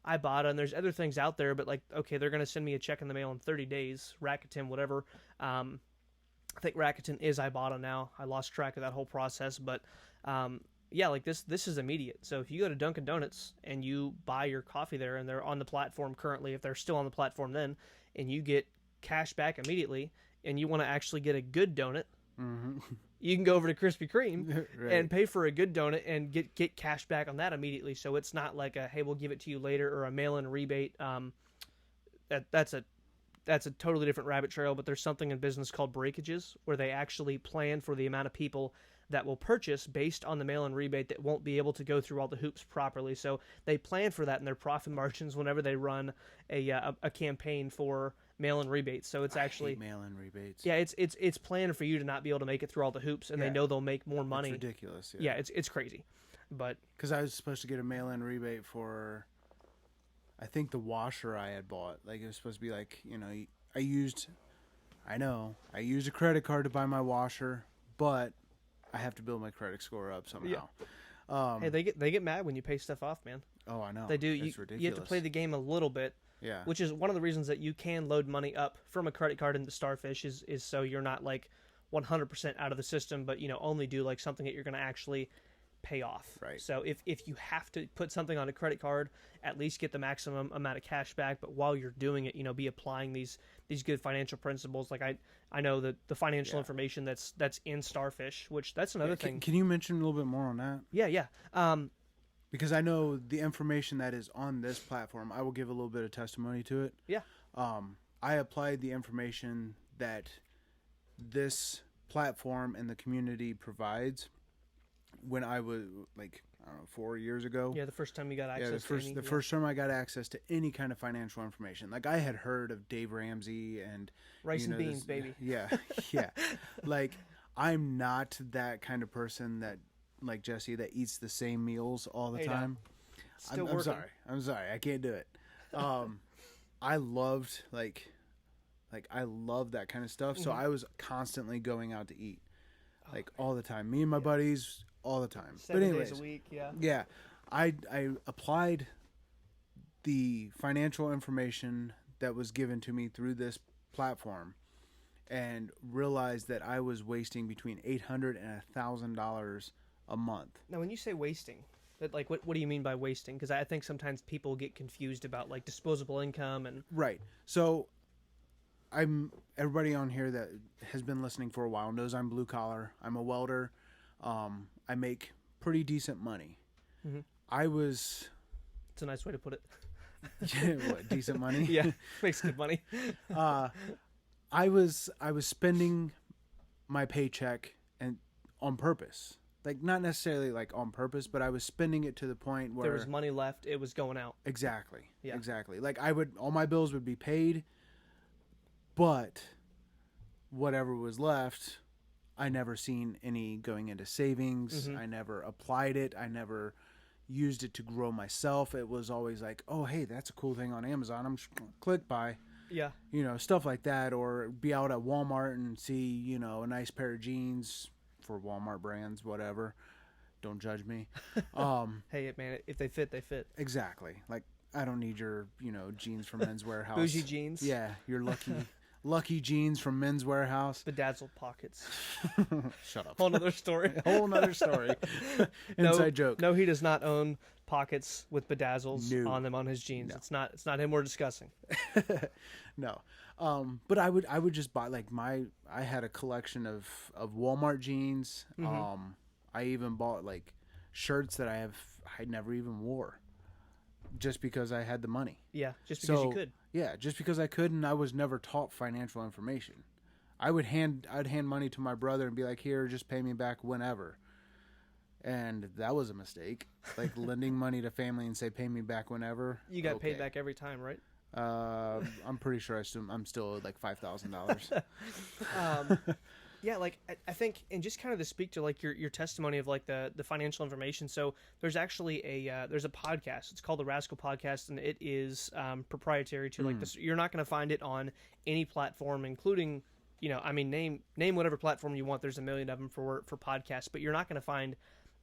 Ibotta, and there's other things out there, but okay, they're going to send me a check in the mail in 30 days, Rakuten, whatever. I think Rakuten is Ibotta now. I lost track of that whole process, but this is immediate. So if you go to Dunkin' Donuts and you buy your coffee there and they're on the platform currently, if they're still on the platform then, and you get cash back immediately and you want to actually get a good donut, you can go over to Krispy Kreme and pay for a good donut and get cash back on that immediately. So it's not like hey, we'll give it to you later, or a mail-in rebate. That's a totally different rabbit trail, but there's something in business called breakages, where they actually plan for the amount of people that will purchase based on the mail-in rebate that won't be able to go through all the hoops properly. So they plan for that in their profit margins whenever they run a campaign for mail-in rebates. So it's actually mail-in rebates. Yeah, it's planned for you to not be able to make it through all the hoops, and they know they'll make more money. It's ridiculous. Yeah, it's crazy. But because I was supposed to get a mail-in rebate for, I think, the washer I had bought. It was supposed to be I used a credit card to buy my washer, but I have to build my credit score up somehow. Yeah. Hey, they get mad when you pay stuff off, man. Oh, I know. They do. It's ridiculous. You have to play the game a little bit. Yeah. Which is one of the reasons that you can load money up from a credit card into StarFish is so you're not 100% out of the system, but only do something that you're going to actually pay off. Right. So if you have to put something on a credit card, at least get the maximum amount of cash back. But while you're doing it, be applying these good financial principles. I know that the financial information that's in StarFish, which that's another thing. Can you mention a little bit more on that? Yeah. Because I know the information that is on this platform, I will give a little bit of testimony to it. Yeah. I applied the information that this platform and the community provides when I was 4 years ago. Yeah, the first time you got access. The first time I got access to any kind of financial information. I had heard of Dave Ramsey and rice and beans, baby. Yeah. I'm not that kind of person that, like Jesse, that eats the same meals all the time. I'm sorry. I can't do it. I loved I love that kind of stuff. So I was constantly going out to eat all the time. Me and my buddies all the time. 7 days a week. Yeah. Yeah. I applied the financial information that was given to me through this platform and realized that I was wasting between $800 and $1,000 a month. Now, when you say wasting, Like, what do you mean by wasting? Because I think sometimes people get confused about like disposable income and Right. So everybody on here that has been listening for a while knows I'm blue collar. I'm a welder. I make pretty decent money. Mm-hmm. I was. It's a nice way to put it. What, decent money? Yeah, makes good money. I was spending my paycheck and on purpose. Like, not necessarily like on purpose, but I was spending it to the point where there was money left, it was going out. Exactly. Yeah. Exactly. Like, all my bills would be paid, but whatever was left, I never seen any going into savings. Mm-hmm. I never applied it. I never used it to grow myself. It was always like, oh, hey, that's a cool thing on Amazon. I'm just gonna click buy. Yeah. Stuff like that. Or be out at Walmart and see, a nice pair of jeans for Walmart brands, whatever. Don't judge me. Hey, man, if they fit, they fit. Exactly. Like, I don't need your, jeans from Men's Warehouse. Bougie jeans. Yeah, your lucky jeans from Men's Warehouse. Bedazzled pockets. Shut up. Whole nother story. Whole nother story. Inside joke. No, he does not own pockets with bedazzles on them on his jeans. No. It's not him we're discussing. No. But I would just buy like I had a collection of Walmart jeans. Mm-hmm. I even bought like shirts that I never even wore. Just because I had the money. Yeah, just because you could. Yeah, just because I could, and I was never taught financial information. I'd hand money to my brother and be like, "Here, just pay me back whenever." And that was a mistake. Like lending money to family and say, "Pay me back whenever." You got paid back every time, right? I'm pretty sure I'm still at like $5,000. Yeah, like I think, and just kind of to speak to like your testimony of like the financial information. So there's actually there's a podcast. It's called the Rascal Podcast, and it is proprietary to like this. You're not going to find it on any platform, including name whatever platform you want. There's a million of them for podcasts, but you're not going to find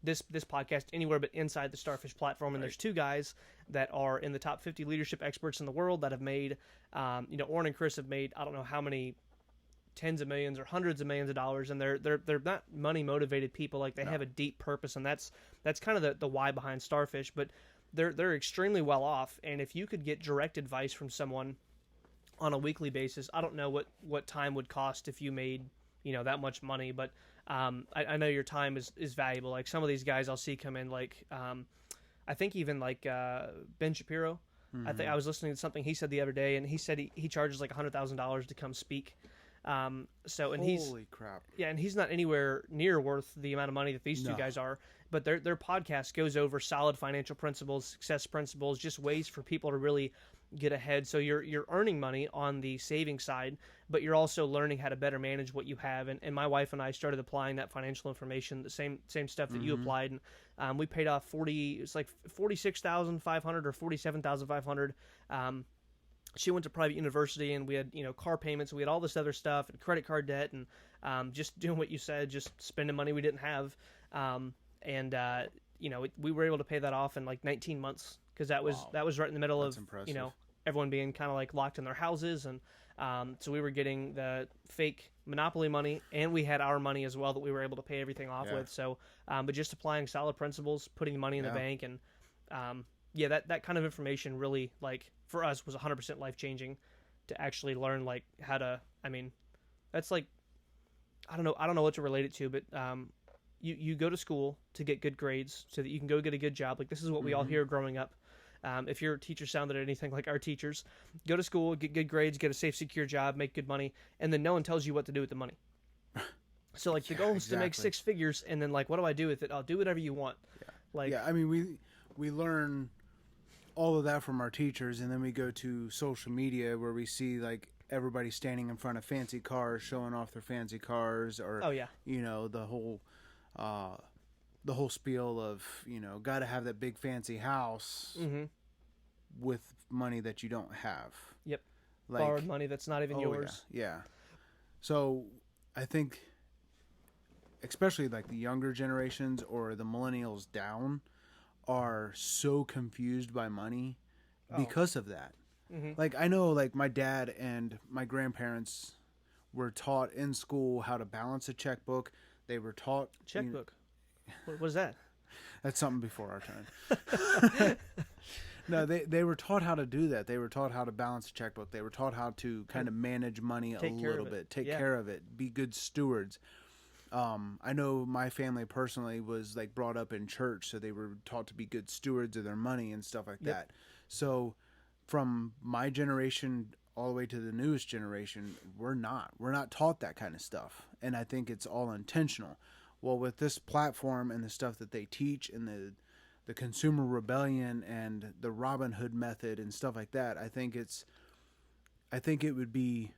this podcast anywhere but inside the StarFish platform. And There's two guys that are in the top 50 leadership experts in the world that have made, Orrin and Chris have made I don't know how many tens of millions or hundreds of millions of dollars, and they're not money motivated people. Like they have a deep purpose, and that's kind of the why behind StarFish. But they're extremely well off, and if you could get direct advice from someone on a weekly basis, I don't know what time would cost if you made that much money, but I know your time is valuable. Like some of these guys I'll see come in, like I think even like Ben Shapiro. Mm-hmm. I think I was listening to something he said the other day, and he said he charges like $100,000 to come speak. Holy crap. Yeah, and he's not anywhere near worth the amount of money that these two guys are, but their podcast goes over solid financial principles, success principles, just ways for people to really get ahead. So you're earning money on the saving side, but you're also learning how to better manage what you have. And my wife and I started applying that financial information, the same stuff that you applied, and we paid off $46,500 or $47,500. She went to private university, and we had car payments, and we had all this other stuff and credit card debt, and just doing what you said, just spending money we didn't have, we were able to pay that off in like 19 months because that was right in the middle of impressive. Everyone being kind of like locked in their houses, and so we were getting the fake monopoly money, and we had our money as well that we were able to pay everything off with. So, but just applying solid principles, putting the money in the bank, and that kind of information really, like, for us was 100% life-changing to actually learn, like, how to, that's like, I don't know what to relate it to, but you go to school to get good grades so that you can go get a good job. Like, this is what we all hear growing up. If your teacher sounded anything like our teachers, go to school, get good grades, get a safe, secure job, make good money, and then no one tells you what to do with the money. So, like, the goal is to make six figures, and then, like, what do I do with it? I'll do whatever you want. We learn all of that from our teachers, and then we go to social media where we see like everybody standing in front of fancy cars, showing off their fancy cars, or the whole spiel of got to have that big fancy house with money that you don't have. Yep, like, borrowed money that's not even yours. Yeah. So I think, especially like the younger generations or the millennials down, are so confused by money because of that. Like, I know, like, my dad and my grandparents were taught in school how to balance a checkbook. They were taught checkbook. What is that? That's something before our time. No, they were taught how to do that. They were taught how to balance a checkbook. They were taught how to kind of manage money a little bit, take care of it, be good stewards. I know my family personally was like brought up in church, so they were taught to be good stewards of their money and stuff like that. So from my generation all the way to the newest generation, we're not taught that kind of stuff. And I think it's all intentional. Well, with this platform and the stuff that they teach and the consumer rebellion and the Robin Hood method and stuff like that, I think it would be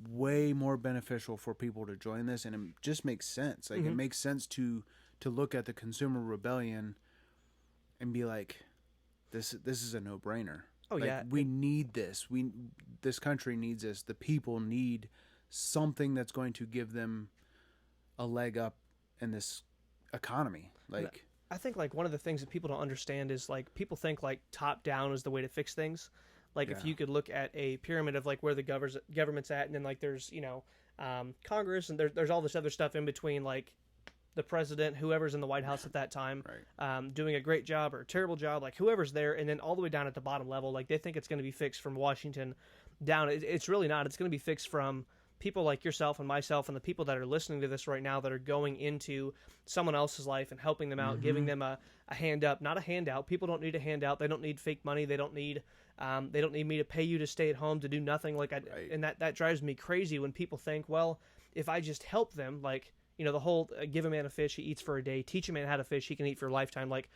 way more beneficial for people to join this, and it just makes sense. Like it makes sense to look at the consumer rebellion and be like, this is a no-brainer. Oh, like, yeah. We need this. This country needs this. The people need something that's going to give them a leg up in this economy. Like, I think like one of the things that people don't understand is like people think like top down is the way to fix things. Like if you could look at a pyramid of like where the government's at, and then like there's Congress, and there's all this other stuff in between, like the president, whoever's in the White House at that time, doing a great job or a terrible job, like whoever's there, and then all the way down at the bottom level, like they think it's going to be fixed from Washington down. It's really not. It's going to be fixed from people like yourself and myself and the people that are listening to this right now that are going into someone else's life and helping them out, giving them a hand up, not a handout. People don't need a handout. They don't need fake money. They don't need me to pay you to stay at home to do nothing. Like and that drives me crazy when people think, well, if I just help them, like, the whole give a man a fish, he eats for a day, teach a man how to fish, he can eat for a lifetime. Like,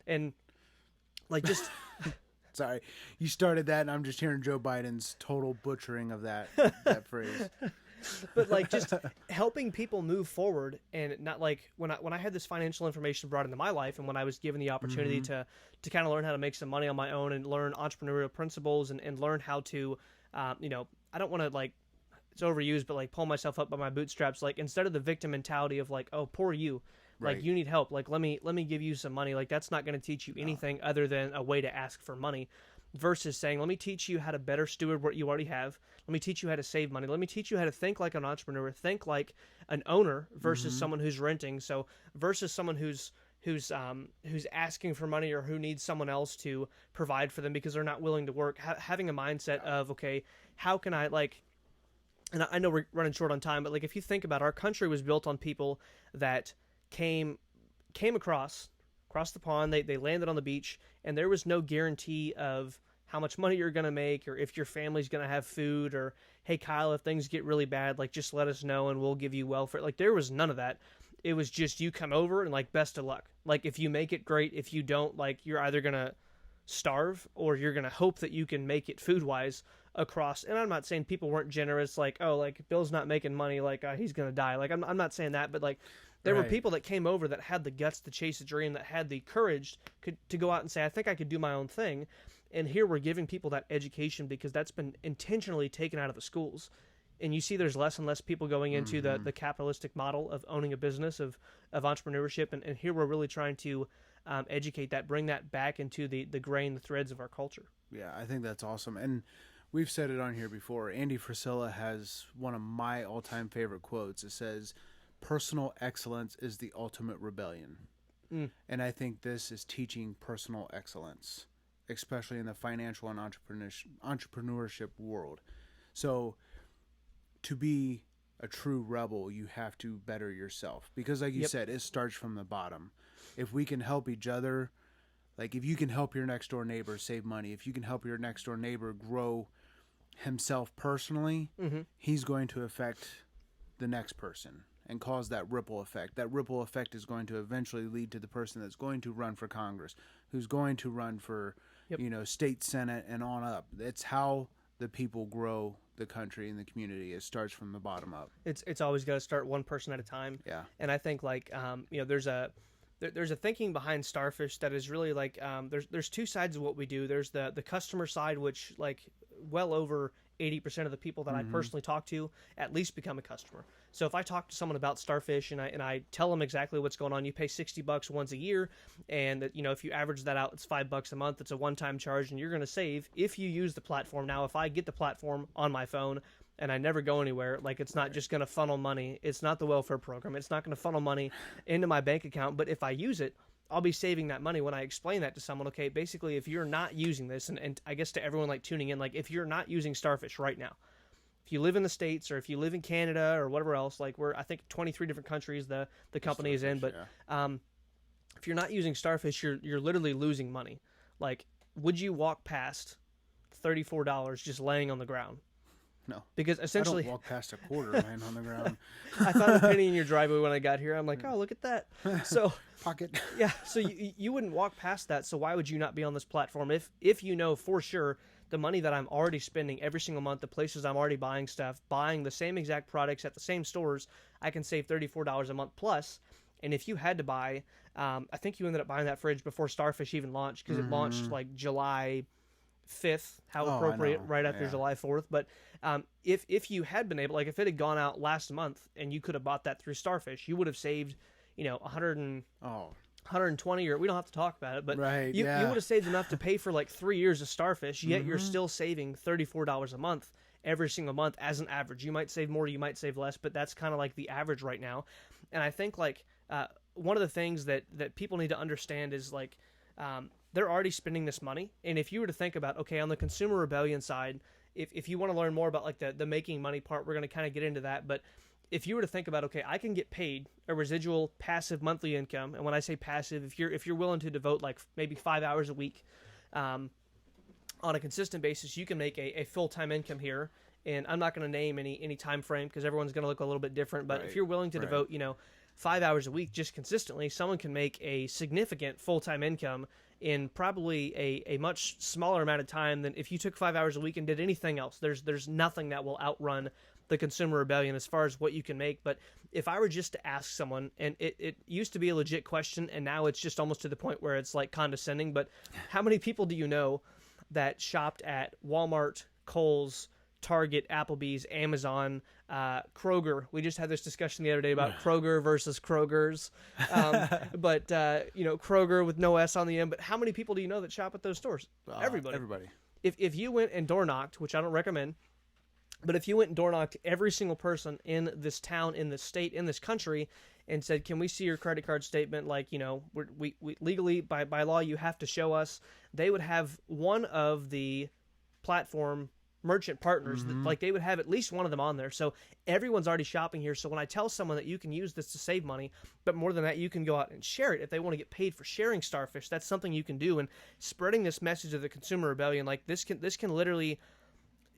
and like just sorry, you started that, and I'm just hearing Joe Biden's total butchering of that phrase. But like just helping people move forward, and not like when I had this financial information brought into my life, and when I was given the opportunity to kind of learn how to make some money on my own and learn entrepreneurial principles and learn how to, I don't want to like, it's overused, but like pull myself up by my bootstraps. Like instead of the victim mentality of like, oh, poor you, like you need help. Like let me give you some money. Like that's not going to teach you anything other than a way to ask for money. Versus saying, let me teach you how to better steward what you already have. Let me teach you how to save money. Let me teach you how to think like an entrepreneur, think like an owner versus someone who's renting. So versus someone who's asking for money or who needs someone else to provide for them because they're not willing to work. Having a mindset of, okay, how can I like, and I know we're running short on time, but like if you think about it, our country was built on people that came across the pond, they landed on the beach, and there was no guarantee of how much money you're going to make or if your family's going to have food or, hey, Kyle, if things get really bad, like just let us know and we'll give you welfare. Like there was none of that. It was just you come over and like best of luck. Like if you make it, great. If you don't, like you're either going to starve or you're going to hope that you can make it food-wise across. And I'm not saying people weren't generous, like, oh, like Bill's not making money, like he's going to die. Like I'm not saying that, but like there were people that came over that had the guts to chase a dream, that had the courage to go out and say, I think I could do my own thing. And here we're giving people that education because that's been intentionally taken out of the schools. And you see there's less and less people going into the capitalistic model of owning a business, of entrepreneurship. And here we're really trying to educate that, bring that back into the grain, the threads of our culture. Yeah, I think that's awesome. And we've said it on here before. Andy Frisella has one of my all-time favorite quotes. It says, personal excellence is the ultimate rebellion. And I think this is teaching personal excellence, especially in the financial and entrepreneurship world. So to be a true rebel, you have to better yourself. Because like you said, it starts from the bottom. If we can help each other, like if you can help your next door neighbor save money, if you can help your next door neighbor grow himself personally, he's going to affect the next person and cause that ripple effect. That ripple effect is going to eventually lead to the person that's going to run for Congress, who's going to run for, state senate and on up. It's how the people grow the country and the community. It starts from the bottom up. It's always got to start one person at a time. Yeah. And I think like, there's a thinking behind StarFish that is really like, there's two sides of what we do. There's the customer side, which like well over 80% of the people that I personally talk to at least become a customer. So if I talk to someone about StarFish and I tell them exactly what's going on, you pay $60 once a year, and that, if you average that out, it's $5 a month. It's a one-time charge, and you're going to save if you use the platform. Now, if I get the platform on my phone and I never go anywhere, like it's not just going to funnel money. It's not the welfare program. It's not going to funnel money into my bank account. But if I use it, I'll be saving that money when I explain that to someone. Okay, basically, if you're not using this, and I guess to everyone like tuning in, like if you're not using StarFish right now, if you live in the States or if you live in Canada or whatever else, like we're, I think 23 different countries the company is in, but if you're not using StarFish, you're literally losing money. Like, would you walk past $34 just laying on the ground? No, because essentially I don't walk past a quarter laying on the ground. I found a penny in your driveway when I got here. I'm like, oh, look at that. So pocket. Yeah, so you wouldn't walk past that. So why would you not be on this platform if you know for sure the money that I'm already spending every single month, the places I'm already buying stuff, buying the same exact products at the same stores, I can save $34 a month plus. And if you had to buy, I think you ended up buying that fridge before StarFish even launched, because it launched like July 5th, how appropriate, right after July 4th. But if you had been able, like if it had gone out last month and you could have bought that through StarFish, you would have saved, 120, or we don't have to talk about it, but you would have saved enough to pay for like 3 years of StarFish, yet you're still saving $34 a month every single month as an average. You might save more, you might save less, but that's kind of like the average right now. And I think like one of the things that people need to understand is like they're already spending this money. And if you were to think about, okay, on the consumer rebellion side, if you want to learn more about like the making money part, we're going to kind of get into that. But if you were to think about, okay, I can get paid a residual passive monthly income. And when I say passive, if you're willing to devote like maybe 5 hours a week on a consistent basis, you can make a full-time income here. And I'm not going to name any time frame because everyone's going to look a little bit different. But if you're willing to devote, 5 hours a week just consistently, someone can make a significant full-time income in probably a much smaller amount of time than if you took 5 hours a week and did anything else. There's nothing that will outrun the consumer rebellion as far as what you can make. But if I were just to ask someone, and it used to be a legit question, and now it's just almost to the point where it's like condescending, but how many people do you know that shopped at Walmart, Kohl's, Target, Applebee's, Amazon, Kroger? We just had this discussion the other day about Kroger versus Kroger's, but Kroger with no S on the end. But how many people do you know that shop at those stores? Everybody. If you went and door knocked, which I don't recommend, but if you went and door knocked every single person in this town, in this state, in this country, and said, "Can we see your credit card statement?" Like, we legally by law you have to show us. They would have one of the platform merchant partners, like they would have at least one of them on there. So everyone's already shopping here. So when I tell someone that you can use this to save money, but more than that, you can go out and share it if they want to get paid for sharing StarFish. That's something you can do. And spreading this message of the consumer rebellion, like this can literally,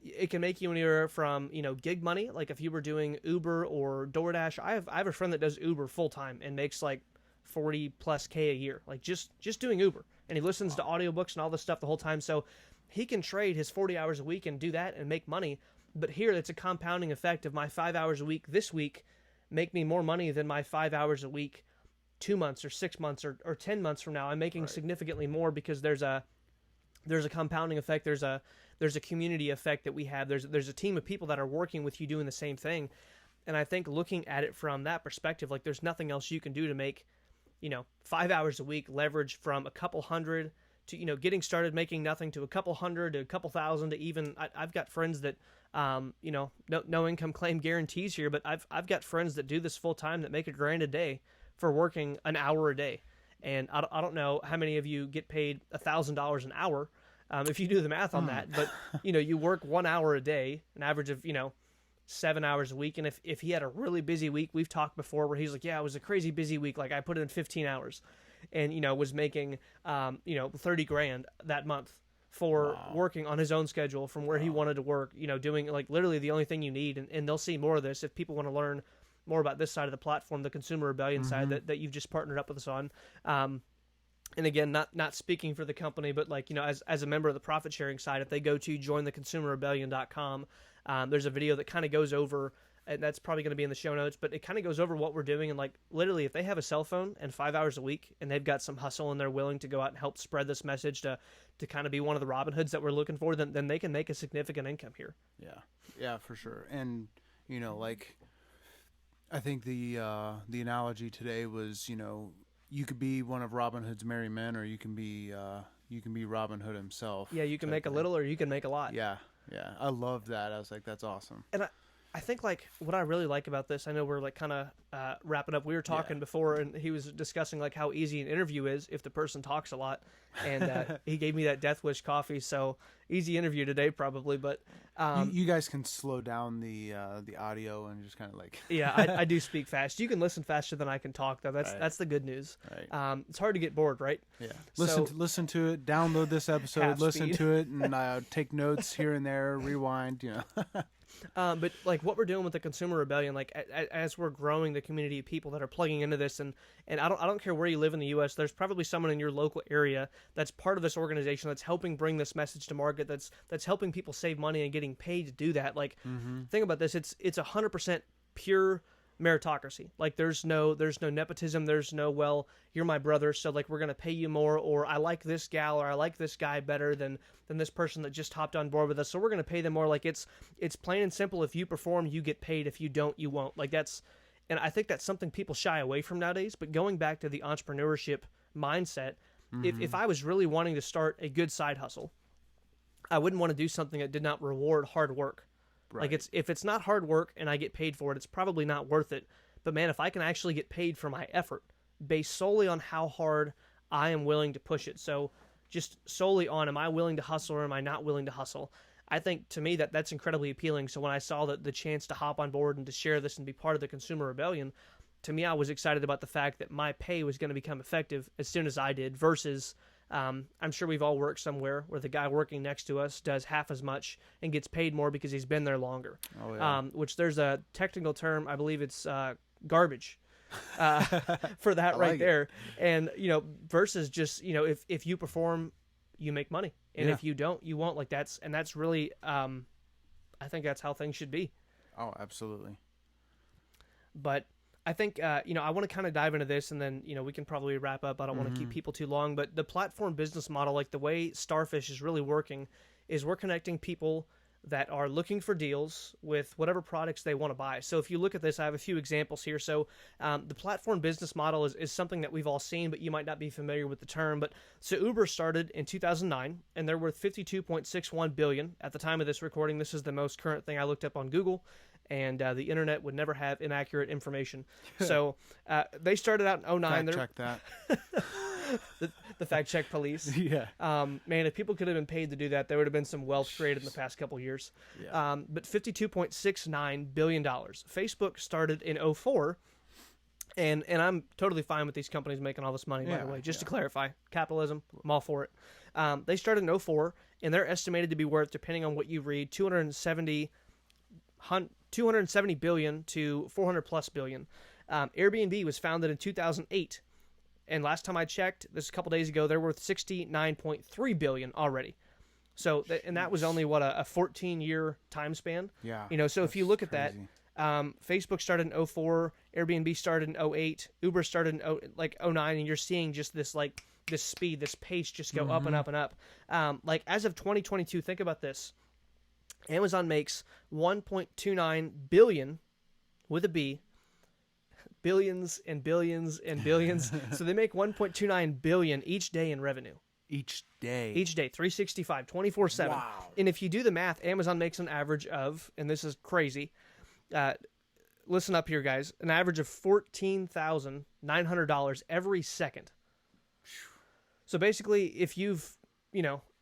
it can make you anywhere from gig money. Like if you were doing Uber or DoorDash, I have a friend that does Uber full time and makes like 40+K a year, like just doing Uber, and he listens to audiobooks and all this stuff the whole time. So he can trade his 40 hours a week and do that and make money. But here, it's a compounding effect of my 5 hours a week this week make me more money than my 5 hours a week 2 months or 6 months or 10 months from now. I'm making significantly more because there's a compounding effect. There's a community effect that we have. There's a team of people that are working with you doing the same thing. And I think looking at it from that perspective, like there's nothing else you can do to make 5 hours a week leverage from a couple hundred to getting started making nothing to a couple hundred to a couple thousand to even I've got friends that no income claim guarantees here, but I've got friends that do this full time that make $1,000 a day for working an hour a day. And I don't know how many of you get paid $1,000 an hour if you do the math on that, but you work 1 hour a day, an average of 7 hours a week. And if he had a really busy week, we've talked before where he's like, yeah, it was a crazy busy week, like I put in 15 hours and was making $30,000 that month for working on his own schedule from where he wanted to work, doing like literally the only thing you need. And they'll see more of this if people want to learn more about this side of the platform, the consumer rebellion side that you've just partnered up with us on. And again, not speaking for the company, but like, as a member of the profit sharing side, if they go to jointheconsumerrebellion.com, there's a video that kind of goes over, and that's probably going to be in the show notes, but it kind of goes over what we're doing. And like literally, if they have a cell phone and 5 hours a week and they've got some hustle and they're willing to go out and help spread this message to kind of be one of the Robin Hoods that we're looking for, then they can make a significant income here. Yeah, for sure. And, like I think the analogy today was, you could be one of Robin Hood's merry men, or you can be Robin Hood himself. Yeah, you can make a little or you can make a lot. Yeah. I love that. I was like, that's awesome. And I think like what I really like about this, I know we're like kind of wrapping up. We were talking before, and he was discussing like how easy an interview is if the person talks a lot. And he gave me that Death Wish coffee, so easy interview today probably. But you guys can slow down the audio and just kind of like yeah, I do speak fast. You can listen faster than I can talk, though. That's the good news. Right. It's hard to get bored, right? Yeah. So, Listen to it. Download this episode. Listen to it, and take notes here and there. Rewind. But like what we're doing with the Consumer Rebellion, like as we're growing the community of people that are plugging into this, and I don't care where you live in the U.S., there's probably someone in your local area that's part of this organization that's helping bring this message to market, that's helping people save money and getting paid to do that. Like, think about this: it's 100% pure meritocracy. Like there's no nepotism. There's no, well, you're my brother, so like we're gonna pay you more, or I like this gal or I like this guy better than this person that just hopped on board with us, so we're gonna pay them more. Like it's plain and simple. If you perform, you get paid. If you don't, you won't. Like and I think that's something people shy away from nowadays. But going back to the entrepreneurship mindset, if I was really wanting to start a good side hustle, I wouldn't want to do something that did not reward hard work. Right. Like if it's not hard work and I get paid for it, it's probably not worth it. But man, if I can actually get paid for my effort based solely on how hard I am willing to push it, so just solely on am I willing to hustle or am I not willing to hustle, I think to me that's incredibly appealing. So when I saw the chance to hop on board and to share this and be part of the Consumer Rebellion, to me I was excited about the fact that my pay was going to become effective as soon as I did versus I'm sure we've all worked somewhere where the guy working next to us does half as much and gets paid more because he's been there longer. Oh, yeah. Which there's a technical term, I believe it's garbage for that right there. And, versus just, if you perform, you make money. And if you don't, you won't. Like that's really, I think that's how things should be. Oh, absolutely. But I think, I want to kind of dive into this and then, we can probably wrap up. I don't want to keep people too long, but the platform business model, like the way StarFish is really working is we're connecting people that are looking for deals with whatever products they want to buy. So if you look at this, I have a few examples here. So the platform business model is something that we've all seen, but you might not be familiar with the term. But so Uber started in 2009 and they're worth $52.61 billion at the time of this recording. This is the most current thing I looked up on Google. And the internet would never have inaccurate information. So they started out in 09. Fact check that. the fact check police. Yeah. Man, if people could have been paid to do that, there would have been some wealth created in the past couple years. Yeah. But $52.69 billion. Facebook started in 04. And I'm totally fine with these companies making all this money, by the way. Just to clarify, capitalism, I'm all for it. They started in 04, and they're estimated to be worth, depending on what you read, 270 billion to 400 plus billion. Airbnb was founded in 2008, and last time I checked, this is a couple days ago, they're worth 69.3 billion already. So that was only what a 14-year time span. Yeah. So if you look at that, Facebook started in 04, Airbnb started in 08, Uber started in 09, and you're seeing just this this speed, this pace just go up and up and up. As of 2022, think about this. Amazon makes 1.29 billion with a B, billions and billions and billions. So they make 1.29 billion each day in revenue. Each day, 365, 24/7. Wow. And if you do the math, Amazon makes an average of, and this is crazy, listen up here, guys, an average of $14,900 every second. So basically, if you've,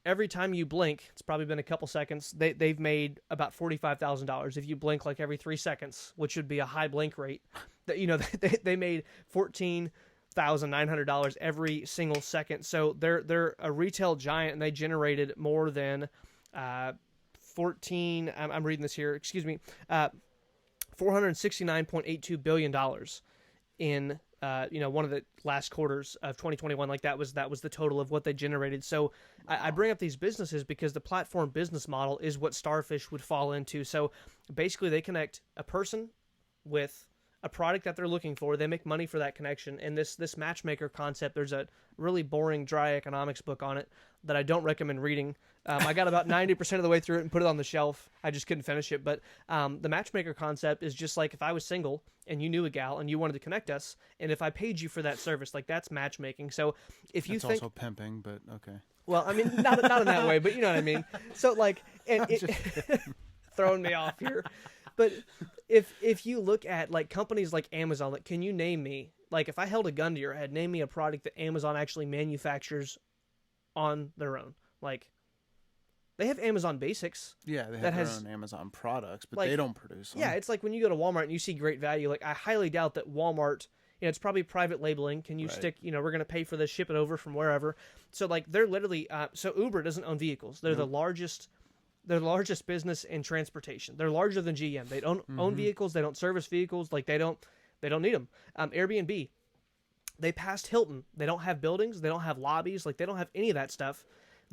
every time you blink, it's probably been a couple seconds, they've made about $45,000. If you blink like every 3 seconds, which would be a high blink rate, they made $14,900 every single second. So they're a retail giant, and they generated more than I'm reading this here, $469.82 billion in one of the last quarters of 2021. Like that was the total of what they generated. So I bring up these businesses because the platform business model is what StarFish would fall into. So basically they connect a person with a product that they're looking for. They make money for that connection. And this matchmaker concept, there's a really boring, dry economics book on it that I don't recommend reading. I got about 90% of the way through it and put it on the shelf. I just couldn't finish it. But the matchmaker concept is just like if I was single and you knew a gal and you wanted to connect us, and if I paid you for that service, like that's matchmaking. So if you think... also pimping, but okay. Well, I mean, not in that way, but you know what I mean. So like, throwing me off here. But if you look at like companies like Amazon, like can you name me, like if I held a gun to your head, name me a product that Amazon actually manufactures on their own? Like they have Amazon Basics. Yeah, they have their own Amazon products, but like, they don't produce them. Yeah, it's like when you go to Walmart and you see great value. Like I highly doubt that Walmart, it's probably private labeling. Can you stick, we're going to pay for this, ship it over from wherever. So like they're literally, so Uber doesn't own vehicles. They're the largest business in transportation. They're larger than GM. They don't own vehicles. They don't service vehicles. Like they don't need them. Airbnb, they passed Hilton. They don't have buildings. They don't have lobbies. Like they don't have any of that stuff.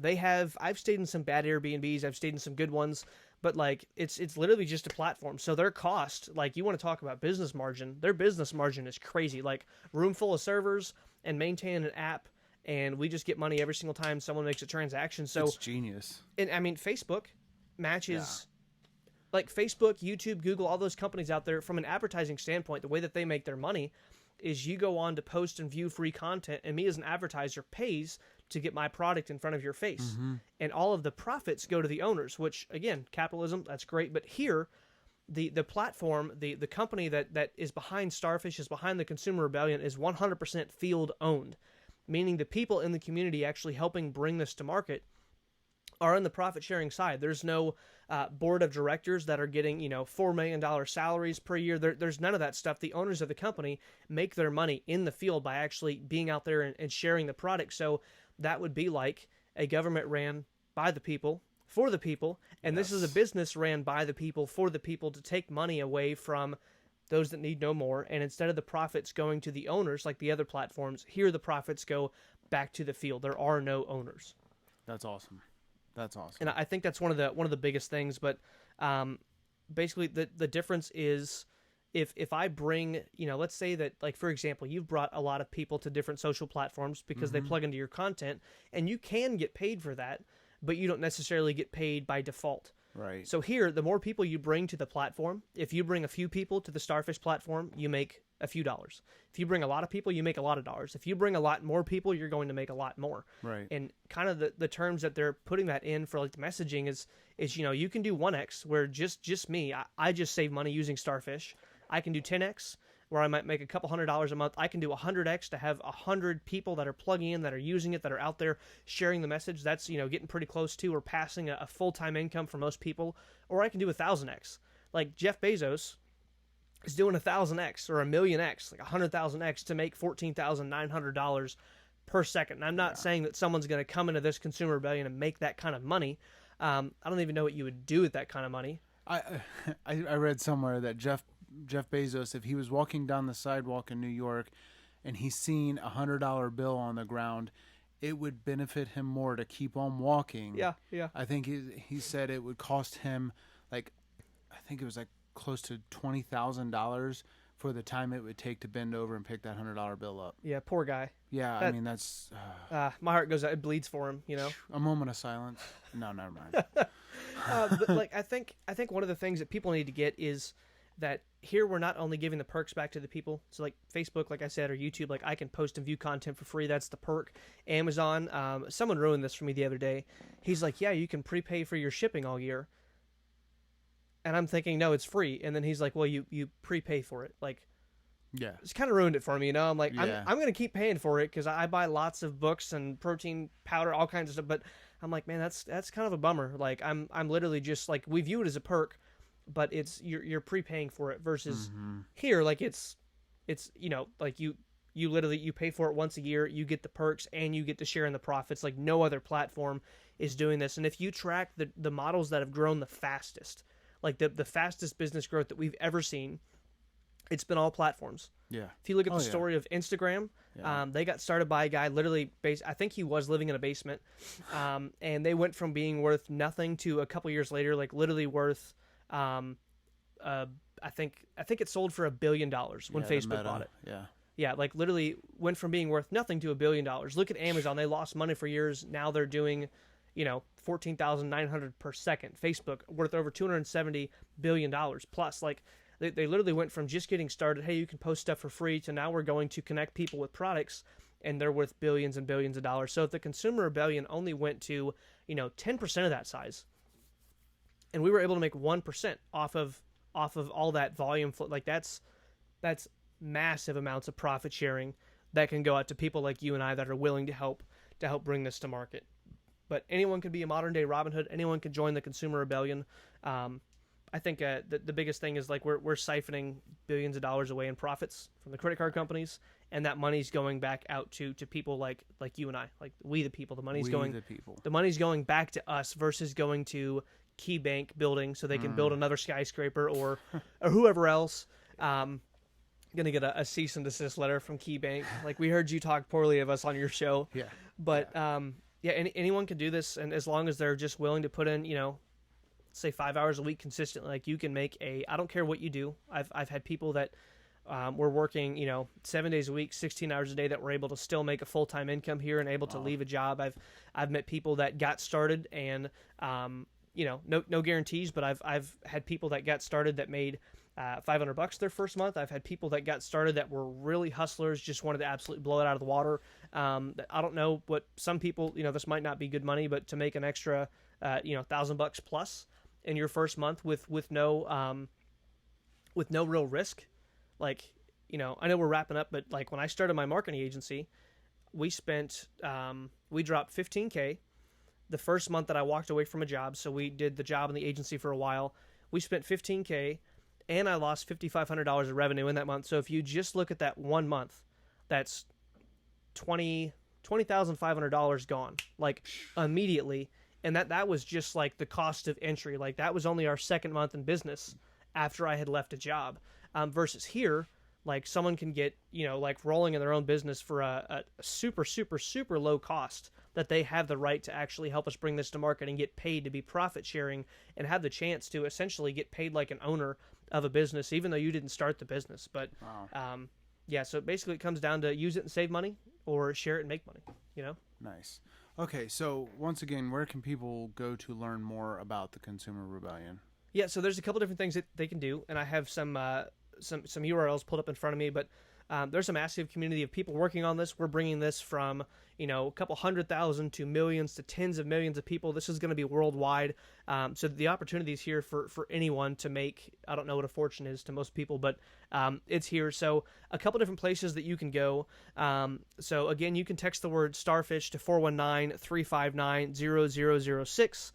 I've stayed in some bad Airbnbs. I've stayed in some good ones, but like it's literally just a platform. So their cost, like you want to talk about business margin, their business margin is crazy. Like room full of servers and maintain an app, and we just get money every single time someone makes a transaction. So it's genius. And I mean, Facebook matches like Facebook, YouTube, Google, all those companies out there from an advertising standpoint. The way that they make their money is you go on to post and view free content, and me as an advertiser pays to get my product in front of your face. And all of the profits go to the owners, which again, capitalism, that's great. But here, the platform, the company that is behind StarFish, is behind the Consumer Rebellion, is 100% field owned, meaning the people in the community actually helping bring this to market are on the profit sharing side. There's no board of directors that are getting, $4 million salaries per year. There's none of that stuff. The owners of the company make their money in the field by actually being out there and sharing the product. So that would be like a government ran by the people, for the people, and this is a business ran by the people, for the people, to take money away from those that need no more. And instead of the profits going to the owners like the other platforms, here the profits go back to the field. There are no owners. That's awesome. That's awesome. And I think that's one of the biggest things. But basically, the difference is if I bring, let's say that, like, for example, you've brought a lot of people to different social platforms because they plug into your content, and you can get paid for that, but you don't necessarily get paid by default. Right. So here, the more people you bring to the platform, if you bring a few people to the StarFish platform, you make a few dollars. If you bring a lot of people, you make a lot of dollars. If you bring a lot more people, you're going to make a lot more. Right. And kind of the terms that they're putting that in for like the messaging is you can do 1x where just me, I just save money using StarFish. I can do 10x where I might make a couple $100 a month. I can do 100x to have 100 people that are plugging in, that are using it, that are out there sharing the message. That's, getting pretty close to or passing a full-time income for most people. Or I can do 1,000x. Like Jeff Bezos is doing 1,000x or 1,000,000x, like 100,000x to make $14,900 per second. And I'm not saying that someone's going to come into this Consumer Rebellion and make that kind of money. I don't even know what you would do with that kind of money. I read somewhere that Jeff Bezos, if he was walking down the sidewalk in New York and he's seen $100 bill on the ground, it would benefit him more to keep on walking. Yeah. I think he said it would cost him I think it was close to $20,000 for the time it would take to bend over and pick that $100 bill up. Yeah, poor guy. Yeah, I mean that's. My heart goes out; it bleeds for him. A moment of silence. No, never mind. But like I think one of the things that people need to get is that here we're not only giving the perks back to the people. So like Facebook, like I said, or YouTube, like I can post and view content for free. That's the perk. Amazon, someone ruined this for me the other day. He's like, yeah, you can prepay for your shipping all year. And I'm thinking, no, it's free. And then he's like, well, you prepay for it. Like, yeah, it's kind of ruined it for me. I'm like, yeah. I'm going to keep paying for it because I buy lots of books and protein powder, all kinds of stuff. But I'm like, man, that's kind of a bummer. Like, I'm literally just like, we view it as a perk, but it's you're prepaying for it versus here, like it's like you literally you pay for it once a year, you get the perks and you get to share in the profits. Like no other platform is doing this. And if you track the models that have grown the fastest, like the fastest business growth that we've ever seen, it's been all platforms. Yeah. If you look at the story of Instagram, they got started by a guy literally I think he was living in a basement, and they went from being worth nothing to a couple years later, like literally worth, I think it sold for $1 billion when Facebook bought it. Yeah. Yeah, like literally went from being worth nothing to $1 billion. Look at Amazon; they lost money for years. Now they're doing, $14,900 per second. Facebook worth over $270 billion plus. Like they literally went from just getting started, hey, you can post stuff for free, to now we're going to connect people with products, and they're worth billions and billions of dollars. So if the Consumer Rebellion only went to 10% of that size, and we were able to make 1% off of off of all that volume flow. Like that's massive amounts of profit sharing that can go out to people like you and I that are willing to help bring this to market. But anyone could be a modern day Robin Hood. Anyone could join the consumer rebellion. I think the biggest thing is like we're siphoning billions of dollars away in profits from the credit card companies, and that money's going back out to people like you and I, like we the people. The money's going back to us versus going to Key Bank building so they can build another skyscraper or whoever else. Gonna get a cease and desist letter from Key Bank. Like, we heard you talk poorly of us on your show. Yeah. But anyone can do this, and as long as they're just willing to put in, say 5 hours a week consistently, like you can make I don't care what you do. I've had people that were working, 7 days a week, 16 hours a day that were able to still make a full-time income here and able to leave a job. I've met people that got started and, no guarantees, but I've had people that got started that made $500 their first month. I've had people that got started that were really hustlers, just wanted to absolutely blow it out of the water. I don't know what some people, this might not be good money, but to make an extra, $1,000 plus in your first month with no real risk. Like, I know we're wrapping up, but like when I started my marketing agency, we dropped $15K the first month that I walked away from a job. So we did the job in the agency for a while. We spent $15K and I lost $5,500 of revenue in that month. So if you just look at that 1 month, that's $20,500 gone, like immediately. And that was just like the cost of entry. Like that was only our second month in business after I had left a job. Versus here, like someone can get, like rolling in their own business for a super, super, super low cost that they have the right to actually help us bring this to market and get paid to be profit sharing and have the chance to essentially get paid like an owner of a business, even though you didn't start the business. But so basically it comes down to use it and save money or share it and make money, Nice. Okay, so once again, where can people go to learn more about the Consumer Rebellion? Yeah, so there's a couple different things that they can do, and I have some URLs pulled up in front of me, but there's a massive community of people working on this. We're bringing this from, a couple 100,000 to millions to tens of millions of people. This is going to be worldwide. So the opportunity is here for anyone to make, I don't know what a fortune is to most people, but it's here. So a couple different places that you can go. So again, you can text the word StarFish to 419-359-0006.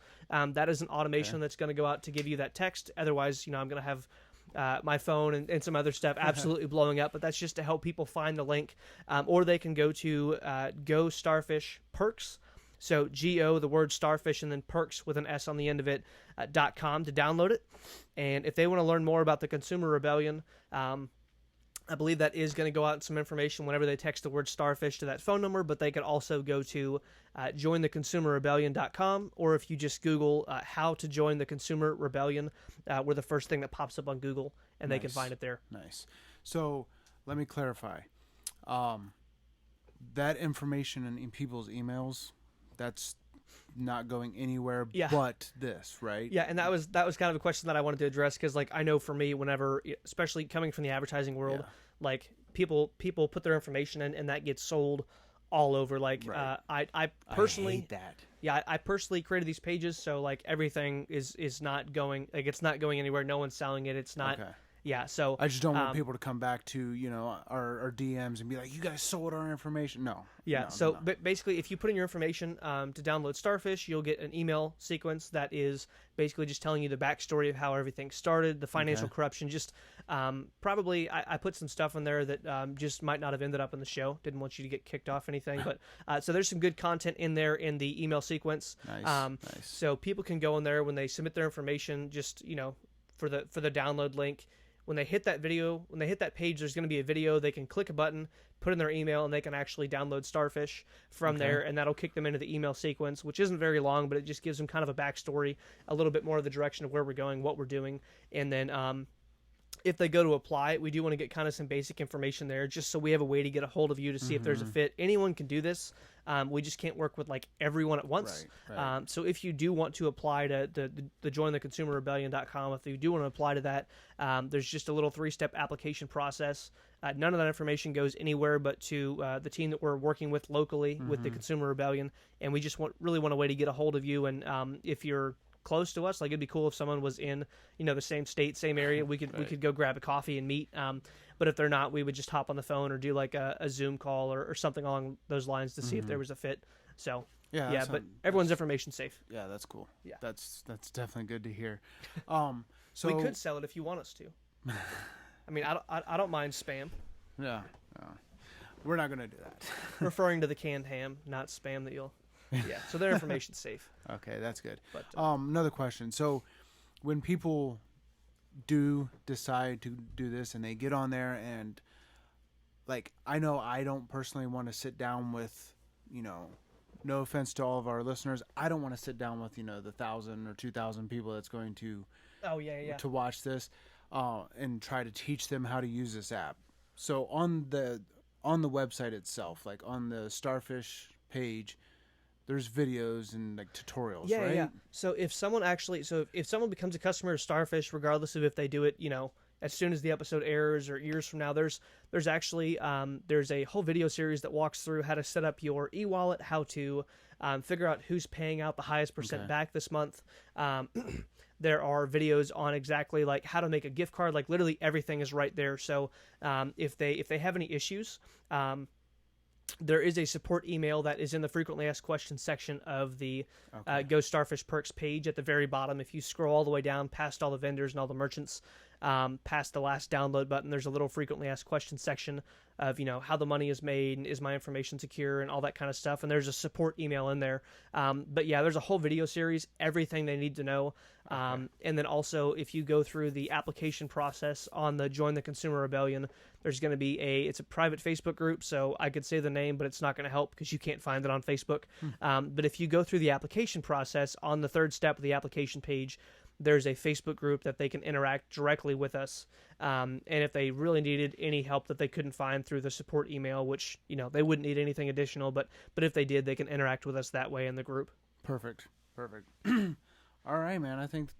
That is an automation that's going to go out to give you that text. Otherwise, I'm going to have my phone and some other stuff absolutely blowing up, but that's just to help people find the link. Or they can go to Go StarFish Perks. So Go, the word starfish, and then perks with an S on the end of it, .com to download it. And if they want to learn more about the Consumer Rebellion, I believe that is going to go out in some information whenever they text the word starfish to that phone number, but they could also go to jointheconsumerrebellion.com, or if you just Google how to join the Consumer Rebellion, we're the first thing that pops up on Google, and they can find it there. Nice. So let me clarify. That information in people's emails, that's not going anywhere but this, right? Yeah, and that was kind of a question that I wanted to address, because like I know for me, whenever, especially coming from the advertising world, like people put their information in and that gets sold all over. Like I personally I hate that. Yeah, I personally created these pages, so like everything is not going, like it's not going anywhere. No one's selling it. It's not. Okay. Yeah, so I just don't want people to come back to our DMs and be like, "You guys sold our information." No. Yeah. But basically, if you put in your information to download StarFish, you'll get an email sequence that is basically just telling you the backstory of how everything started, the financial corruption. Just probably, I put some stuff in there that just might not have ended up in the show. Didn't want you to get kicked off anything, but so there's some good content in there in the email sequence. Nice. So people can go in there when they submit their information, just for the download link. When they hit that page, there's going to be a video. They can click a button, put in their email, and they can actually download StarFish from there, and that'll kick them into the email sequence, which isn't very long, but it just gives them kind of a backstory, a little bit more of the direction of where we're going, what we're doing, and then if they go to apply, we do want to get kind of some basic information there, just so we have a way to get a hold of you to see if there's a fit. Anyone can do this. We just can't work with like everyone at once. Right. So if you do want to apply to the jointheconsumerrebellion.com, if you do want to apply to that, there's just a little 3-step application process. None of that information goes anywhere but to the team that we're working with locally with the Consumer Rebellion, and we just really want a way to get a hold of you. And if you're close to us. Like it'd be cool if someone was in, the same state, same area. We could go grab a coffee and meet. But if they're not, we would just hop on the phone or do like a Zoom call or something along those lines to see if there was a fit. So but everyone's information's safe. Yeah, that's cool. Yeah, that's definitely good to hear. So we could sell it if you want us to. I mean, I don't mind spam. Yeah, we're not gonna do that. Referring to the canned ham, not spam that you'll. Yeah, so their information's safe. Okay, that's good. But another question. So when people do decide to do this and they get on there and like I know I don't personally want to sit down with, no offense to all of our listeners, I don't want to sit down with, the 1,000 or 2,000 people that's going to to watch this and try to teach them how to use this app. So on the website itself, like on the StarFish page, there's videos and like tutorials, right? Yeah. So if someone becomes a customer of StarFish, regardless of if they do it, as soon as the episode airs or years from now, there's actually there's a whole video series that walks through how to set up your e-wallet, how to figure out who's paying out the highest percent back this month. There are videos on exactly like how to make a gift card. Like literally everything is right there. So if they have any issues, there is a support email that is in the frequently asked questions section of the Go Starfish Perks page at the very bottom. If you scroll all the way down past all the vendors and all the merchants, past the last download button, there's a little frequently asked questions section of, how the money is made and is my information secure and all that kind of stuff. And there's a support email in there. But yeah, there's a whole video series, everything they need to know. And then also if you go through the application process on the Join the Consumer Rebellion, there's going to be it's a private Facebook group. So I could say the name, but it's not going to help because you can't find it on Facebook. But if you go through the application process on the third step of the application page, there's a Facebook group that they can interact directly with us. And if they really needed any help that they couldn't find through the support email, which, they wouldn't need anything additional, but if they did, they can interact with us that way in the group. Perfect. All right, man. I think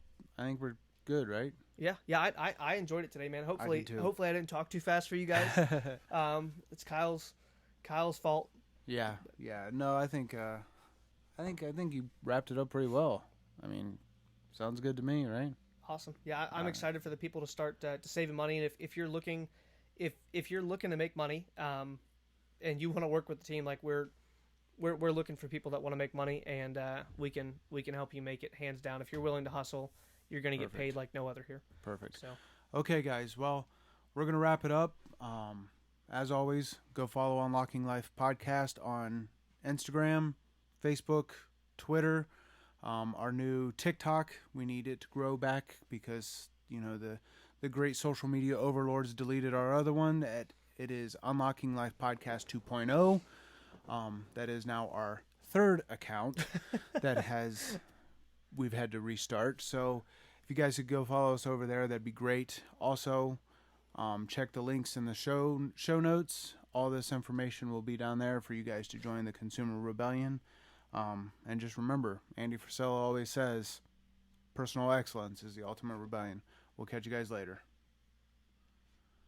we're good, right? Yeah. I enjoyed it today, man. Hopefully I didn't talk too fast for you guys. It's Kyle's fault. Yeah. No, I think you wrapped it up pretty well. I mean, sounds good to me, right? Awesome. Yeah, I'm excited for the people to start to saving money. And if you're looking, if you're looking to make money, and you want to work with the team, like we're looking for people that want to make money, and we can help you make it hands down. If you're willing to hustle, you're going to get paid like no other here. Perfect. So, okay, guys. Well, we're going to wrap it up. As always, go follow Unlocking Life Podcast on Instagram, Facebook, Twitter. Our new TikTok, we need it to grow back because, the great social media overlords deleted our other one. It is Unlocking Life Podcast 2.0. That is now our third account we've had to restart. So if you guys could go follow us over there, that'd be great. Also, check the links in the show notes. All this information will be down there for you guys to join the Consumer Rebellion. And just remember, Andy Frisella always says, personal excellence is the ultimate rebellion. We'll catch you guys later.